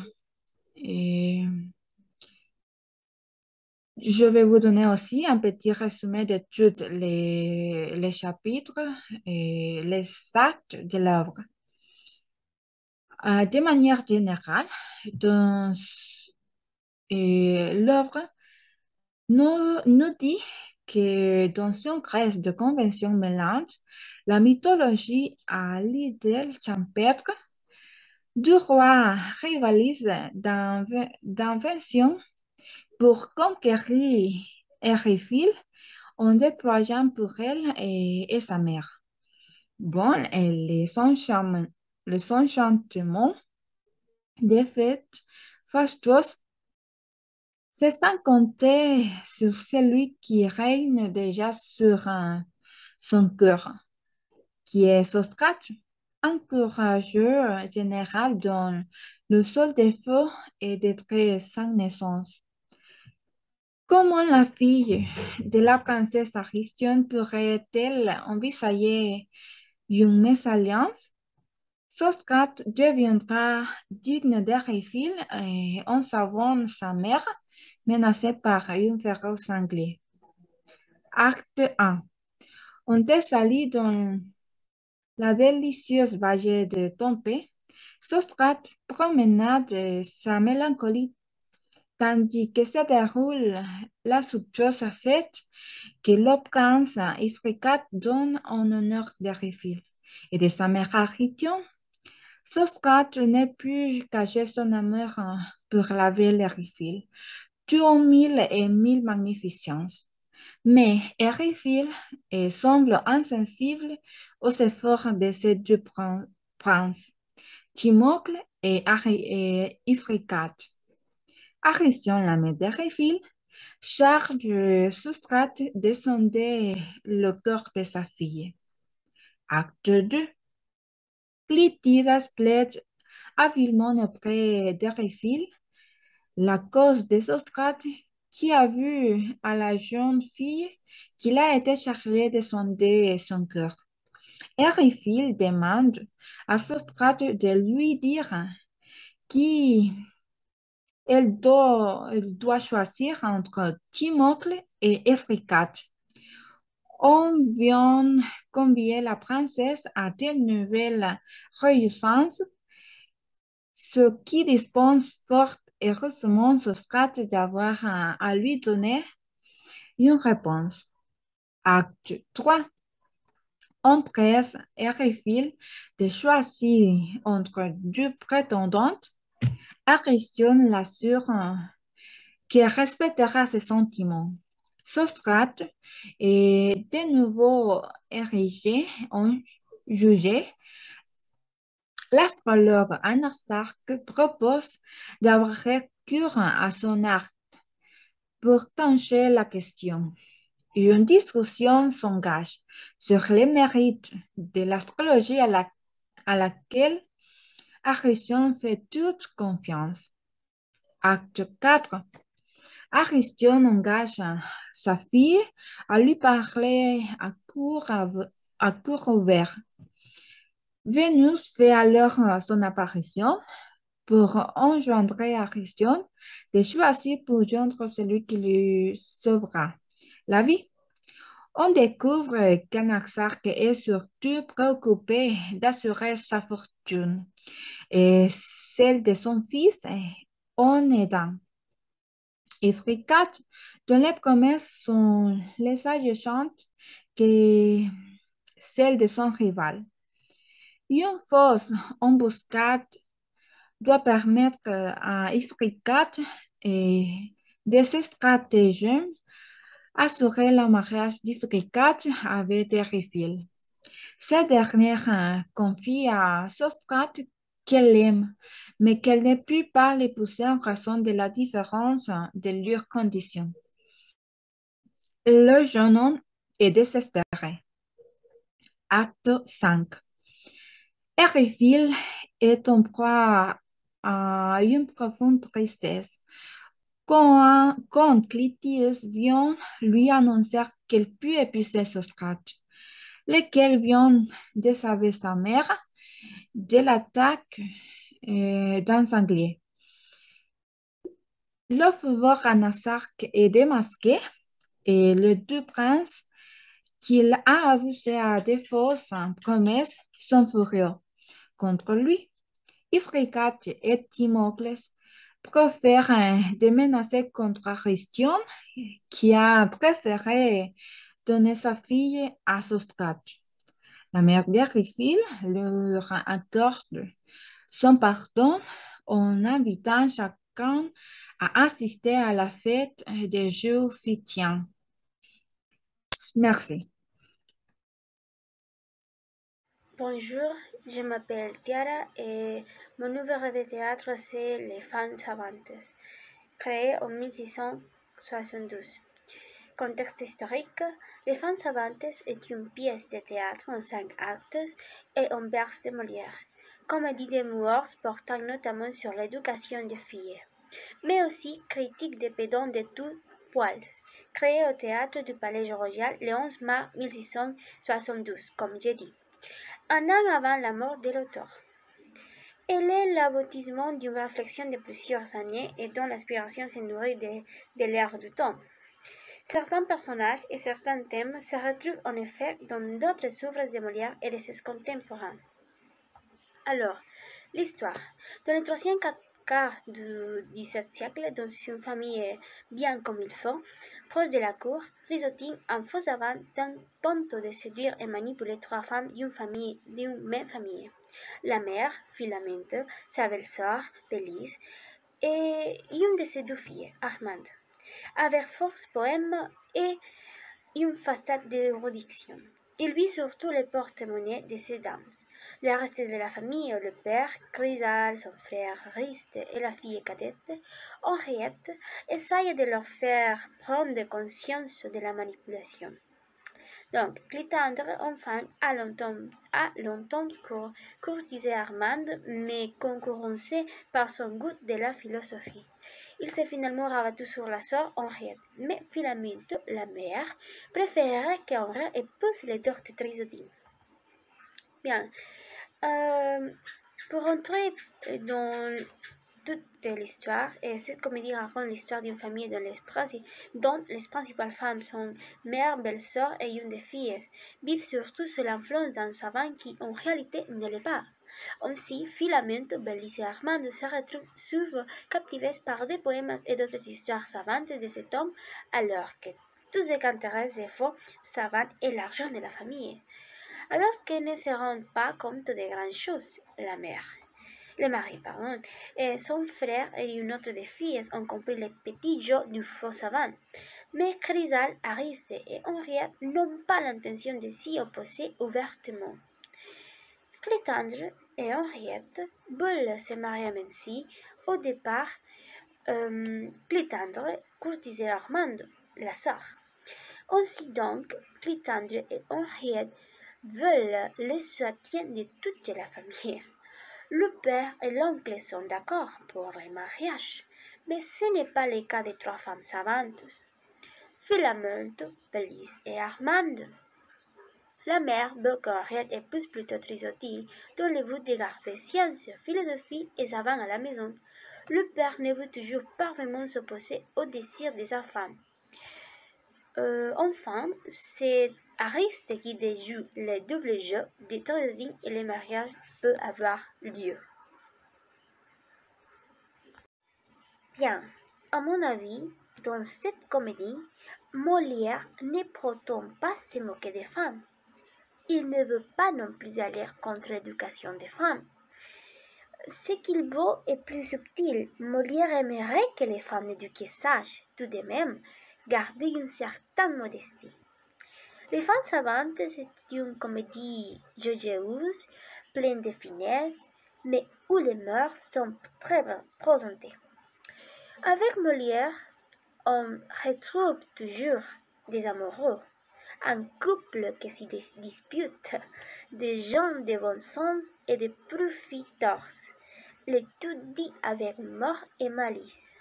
Je vais vous donner aussi un petit résumé de tous les chapitres et les actes de l'œuvre. De manière générale, l'œuvre nous dit que dans une Grèce de convention mélange, la mythologie à l'idéal champêtre du roi rivalise d'invention pour conquérir Éryphile en déployant pour elle et sa mère. Bon, et les enchantements des fêtes fastueuses, c'est sans compter sur celui qui règne déjà sur son cœur, qui est Socrate, un courageux général dont le seul défaut est d'être sans naissance. Comment la fille de la princesse Aristion pourrait-elle envisager une mésalliance? Socrate deviendra digne d'Éryphile en sauvant sa mère menacée par un féroce sanglier. Acte 1. En Thessalie, dans la délicieuse vallée de Tompé, Socrate promenade sa mélancolie tandis que se déroule la sumptueuse fête que le prince Ifricat donne en honneur d'Éryphile et de sa mère Aristion. Socrate ne put cacher son amour pour la belle Éryphile, tout en mille et mille magnificences. Mais Éryphile semble insensible aux efforts de ces deux princes, Timocle et Ifricat. Aristion, la mère d'Éryphile, charge Socrate de sonder le cœur de sa fille. Acte 2. Clytidas plaide habilement auprès d'Éryphile, la cause de Socrate, qui a vu à la jeune fille qu'il a été chargé de sonder son cœur. Éryphile demande à Socrate de lui dire qui elle doit choisir entre Timocle et Ifricat. On vient convier la princesse à de nouvelles réjouissances, ce qui dispense fort heureusement Socrate d'avoir à lui donner une réponse. Acte 3. On presse Éryphile de choisir entre deux prétendantes. Aristion l'assure qu'elle respectera ses sentiments. Socrate est de nouveau érigé en juge. L'astrologue Anasarque propose d'avoir recours à son art pour trancher la question. Une discussion s'engage sur les mérites de l'astrologie à laquelle Ariston fait toute confiance. Acte 4. Ariston engage sa fille à lui parler à cour ouvert. Vénus fait alors son apparition pour enjoindre Ariston de choisir pour joindre celui qui lui sauvera la vie. On découvre qu'Anaxarque est surtout préoccupé d'assurer sa fortune et celle de son fils en aidant. Ifricat, dont les promesses sont les alléchantes que celles de son rival. Une fausse embuscade doit permettre à Ifricat de se stratagèmes assurer le mariage d'Ifricat avec Eriphyle. Cette dernière confie à Sostrate qu'elle aime, mais qu'elle ne peut pas l'épouser en raison de la différence de leurs conditions. Le jeune homme est désespéré. Acte 5. Eriphyle est en proie à une profonde tristesse. Quand Clytius vient lui annoncer qu'elle peut épouser Sostrate, lequel vient de sauver sa mère de l'attaque d'un sanglier. Le fauveau Anasarque est démasqué et les deux princes qu'il a avoués à des fausses promesses sont furieux contre lui. Ifricat et Timoclès préfèrent de menacer contre Aristion qui a préféré donner sa fille à Sostrate. La mère d'Eriphyle leur accorde son pardon en invitant chacun à assister à la fête des Jeux Phrygiens. Merci. Bonjour, je m'appelle Tiara et mon œuvre de théâtre c'est Les Femmes Savantes, créé en 1672. Contexte historique, Les Femmes Savantes est une pièce de théâtre en 5 actes et en verse de Molière, comédie de mœurs portant notamment sur l'éducation des filles, mais aussi critique des pédants de tous poils, créée au théâtre du Palais Royal le 11 mars 1672, comme j'ai dit, un an avant la mort de l'auteur. Elle est l'aboutissement d'une réflexion de plusieurs années et dont l'inspiration se nourrit de l'air du temps. Certains personnages et certains thèmes se retrouvent en effet dans d'autres œuvres de Molière et de ses contemporains. Alors, l'histoire. Dans le troisième quart du XVIIe siècle, dans une famille bien comme il faut, proche de la cour, Trisotine, un faux savant, tente de séduire et manipuler 3 femmes d'une même famille. La mère, Philamente, sa belle-sœur, Bélise, et une de ses 2 filles, Armande, avec force poème et une façade d'érudition. Il vit surtout les porte-monnaies de ces dames. Le reste de la famille, le père, Chrysale, son frère Riste et la fille cadette, Henriette, essayent de leur faire prendre conscience de la manipulation. Donc, Clitandre, enfin, a longtemps courtisé Armande, mais concurrencé par son goût de la philosophie. Il s'est finalement rabattu sur la sœur Henriette, mais Philamente, la mère, préférait qu'Henriette épouse les deux de Trisotine. Bien, pour entrer dans toute l'histoire, et cette comédie raconte l'histoire d'une famille dont les principales femmes sont mère, belle-sœur et une des filles, vivent surtout sous l'influence d'un savant qui en réalité ne l'est pas. Ainsi, Philamente, Bélise et Armande se retrouvent souvent captivées par des poèmes et d'autres histoires savantes de cet homme, alors que tout ce qui intéresse les faux savants est l'argent de la famille. Alors qu'elles ne se rendent pas compte de grandes choses, le mari, et son frère et une autre des filles ont compris les petits jeux du faux savant. Mais Chrysale, Ariste et Henriette n'ont pas l'intention de s'y opposer ouvertement. Clitandre et Henriette veulent se marier ainsi. Au départ, Clitandre courtisait Armande, la sœur. Ainsi donc, Clitandre et Henriette veulent le soutien de toute la famille. Le père et l'oncle sont d'accord pour le mariage, mais ce n'est pas le cas des trois femmes savantes, Philaminte, Bélise et Armande. La mère veut qu'Henriette épouse plutôt Trisotile, dans le but de garder science, philosophie et savant à la maison. Le père ne veut toujours pas vraiment s'opposer au désir de sa femme. Enfin, c'est Ariste qui déjoue le double jeu de Trisotile et le mariage peut avoir lieu. Bien, à mon avis, dans cette comédie, Molière ne prétend pas se moquer des femmes. Il ne veut pas non plus aller contre l'éducation des femmes. Ce qu'il veut est plus subtil. Molière aimerait que les femmes éduquées sachent, tout de même, garder une certaine modestie. Les femmes savantes, c'est une comédie joyeuse, pleine de finesse, mais où les mœurs sont très bien présentées. Avec Molière, on retrouve toujours des amoureux, un couple qui s'y dispute, des gens de bon sens et des profiteurs, le tout dit avec mort et malice.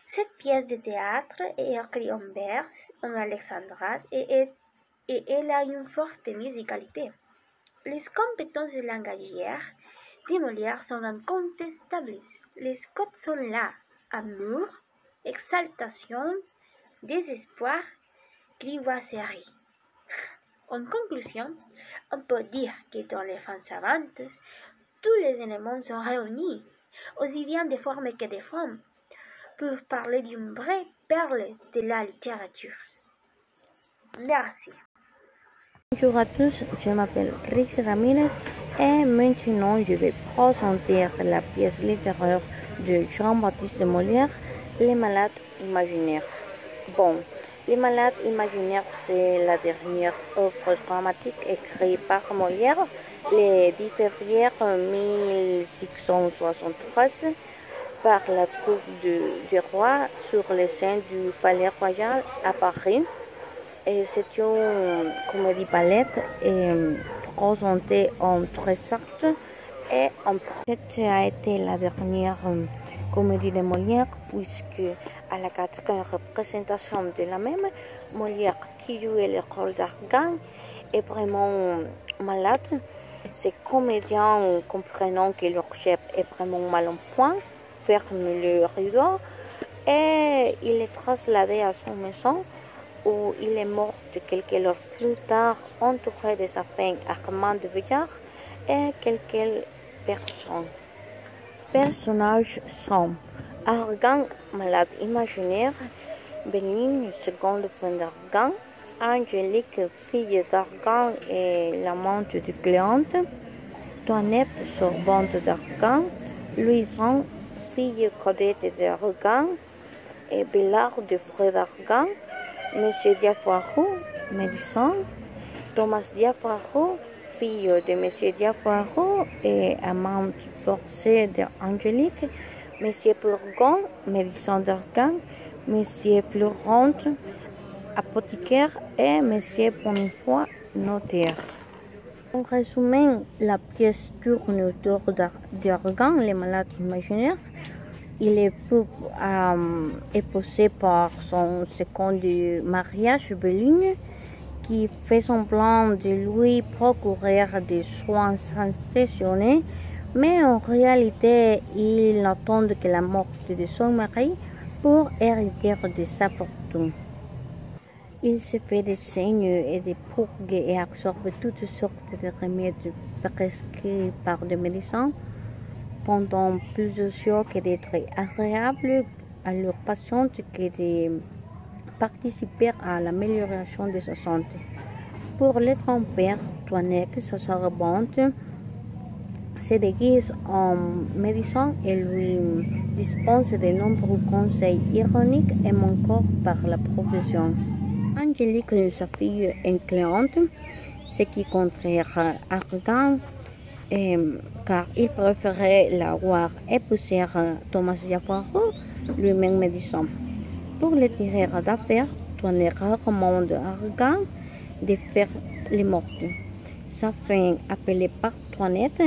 Cette pièce de théâtre est écrite en verse, en alexandras et elle a une forte musicalité. Les compétences langagières de Molière sont incontestables. Les codes sont là, amour, exaltation, désespoir, grivoiserie. En conclusion, on peut dire que dans les femmes savantes, tous les éléments sont réunis, aussi bien des formes que des formes, pour parler d'une vraie perle de la littérature. Merci. Bonjour à tous, je m'appelle Rix Ramirez et maintenant je vais présenter la pièce littéraire de Jean-Baptiste de Molière, Les Malades imaginaires. Bon, Les Malades imaginaires, c'est la dernière œuvre dramatique écrite par Molière le 10 février 1673 par la troupe du roi sur les scènes du Palais Royal à Paris. Et c'est une comédie ballet présentée en 13 actes et en fait a été la dernière comédie de Molière puisque à la quatrième représentation de la même, Molière qui jouait le rôle d'Argan est vraiment malade. Ces comédiens comprenant que leur chef est vraiment mal en point ferment le rideau et il est trasladé à son maison où il est mort quelques heures plus tard, entouré de sa femme Armande de Villard et quelques personnes. Personnages sont Argan, malade imaginaire, Bénigne, seconde femme d'Argan, Angélique, fille d'Argan et l'amante de Cléante, Toinette, sorbante d'Argan, Louison, fille cadette d'Argan, et Bélard, de frère d'Argan, Monsieur Diafoirou, médecin, Thomas Diafoirou, fille de Monsieur Diafoirou et amante forcée d'Angélique, Monsieur Bourgon, médecin d'Argan, Monsieur Florent, apothicaire et Monsieur Bonifoy, notaire. En résumé, la pièce tourne autour d'Argan, les malades imaginaires. Il est épousé par son second du mariage, Béligne, qui fait semblant de lui procurer des soins sensationnels, mais en réalité, il n'attend que la mort de son mari pour hériter de sa fortune. Il se fait des saignes et des purges et absorbe toutes sortes de remèdes prescrits par des médecins pendant plusieurs jours que d'être agréable à leurs patients que de participer à l'amélioration de sa santé. Pour le grand-père, Toinette, sa servante, se déguise en médecin et lui dispense de nombreux conseils ironiques et manquants par la profession. Angélique, sa fille, est Cléante, ce qui contraire Argan, car il préférait la voir épouser Thomas Diafoirou, lui-même médecin. Pour le tireur d'affaires, tournait rarement de Argan de faire les mortes. Sa fin, appelée par Toinette,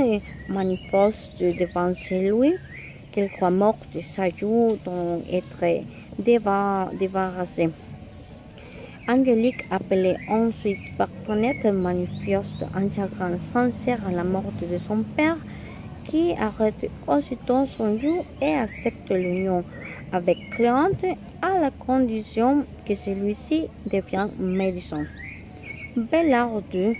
manifeste devant celui qu'elle croit morte, s'ajoute dont être débarrassée. Angélique, appelée ensuite par Toinette, manifeste un chagrin sincère à la mort de son père, qui arrête aussitôt son joug et accepte l'union avec Cléante à la condition que celui-ci devienne médecin. Bellarde,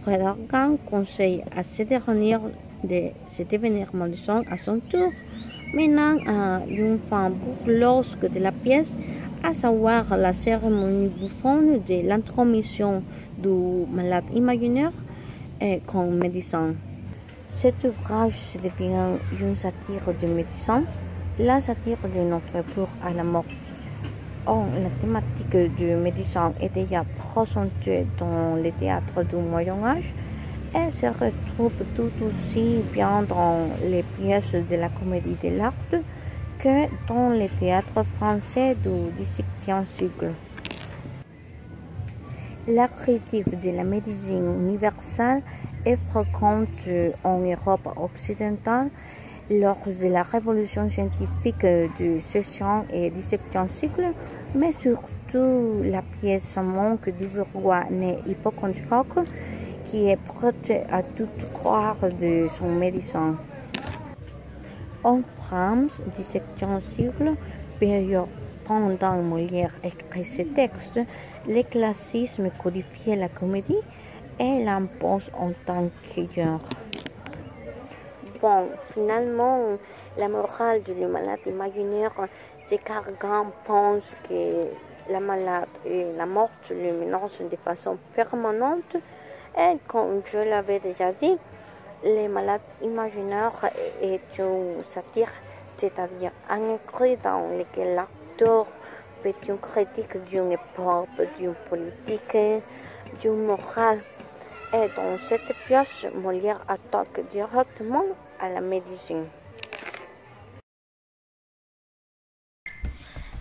Fred Argan, conseille à ce dernier de se devenir médecin à son tour, menant à une fin burlesque de la pièce, à savoir la cérémonie bouffonne de l'intromission du malade imaginaire comme médecin. Cet ouvrage devient une satire du médecin, la satire de notre époque à la mort. Or, la thématique du médecin est déjà présentée dans le théâtre du Moyen-Âge et se retrouve tout aussi bien dans les pièces de la comédie de l'art que dans le théâtre français du XVIIe siècle. La critique de la médecine universelle est fréquente en Europe occidentale lors de la révolution scientifique du XVIe et XVIIe siècle, mais surtout la pièce manque du roi né hypochondriaque qui est prête à tout croire de son médecin. En France, XVIIe siècle, période pendant Molière écrit ce texte, le classicisme codifiait la comédie et l'impose en tant que genre. Bon, finalement, la morale du malade imaginaire, c'est qu'Argan pense que la malade et la mort le menacent de façon permanente. Et comme je l'avais déjà dit, le malade imaginaire est une satire, c'est-à-dire un écrit dans lequel l'acteur fait une critique d'une époque, d'une politique, d'une morale. Et dans cette pièce, Molière attaque directement à la médecine.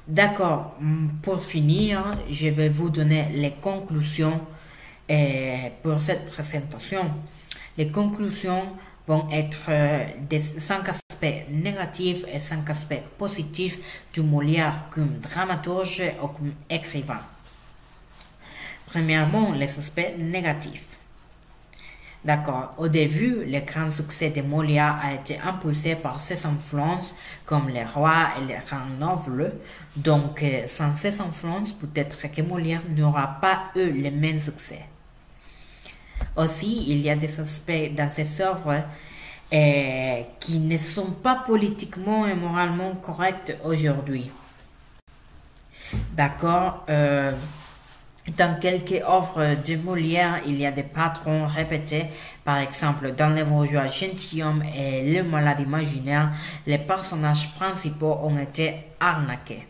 D'accord, pour finir, je vais vous donner les conclusions pour cette présentation. Les conclusions vont être des 5 aspects négatifs et 5 aspects positifs du Molière comme dramaturge ou comme écrivain. Premièrement, les aspects négatifs. D'accord, au début, le grand succès de Molière a été impulsé par ses influences comme les rois et les grands nobles. Donc, sans ces influences, peut-être que Molière n'aura pas eu le même succès. Aussi, il y a des aspects dans ses œuvres qui ne sont pas politiquement et moralement corrects aujourd'hui. D'accord, dans quelques œuvres de Molière, il y a des patrons répétés. Par exemple, dans Les bourgeois gentilshommes et Le malade imaginaire, les personnages principaux ont été arnaqués.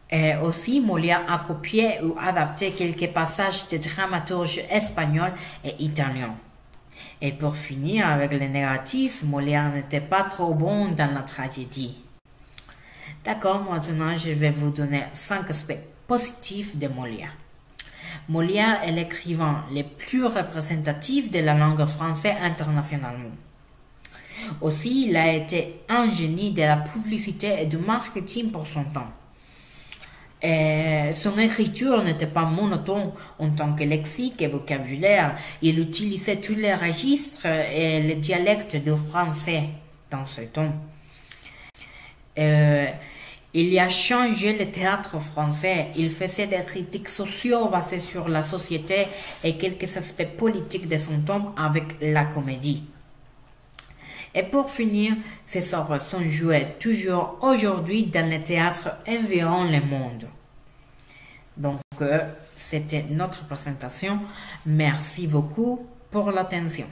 Et aussi, Molière a copié ou adapté quelques passages de dramaturges espagnols et italiens. Et pour finir avec les négatifs, Molière n'était pas trop bon dans la tragédie. D'accord, maintenant je vais vous donner 5 aspects positifs de Molière. Molière est l'écrivain le plus représentatif de la langue française internationalement. Aussi, il a été un génie de la publicité et du marketing pour son temps. Et son écriture n'était pas monotone en tant que lexique et vocabulaire. Il utilisait tous les registres et les dialectes du français dans ce temps. Il a changé le théâtre français. Il faisait des critiques sociaux basées sur la société et quelques aspects politiques de son temps avec la comédie. Et pour finir, ces œuvres sont jouées toujours aujourd'hui dans le théâtre environ le monde. Donc, c'était notre présentation. Merci beaucoup pour l'attention.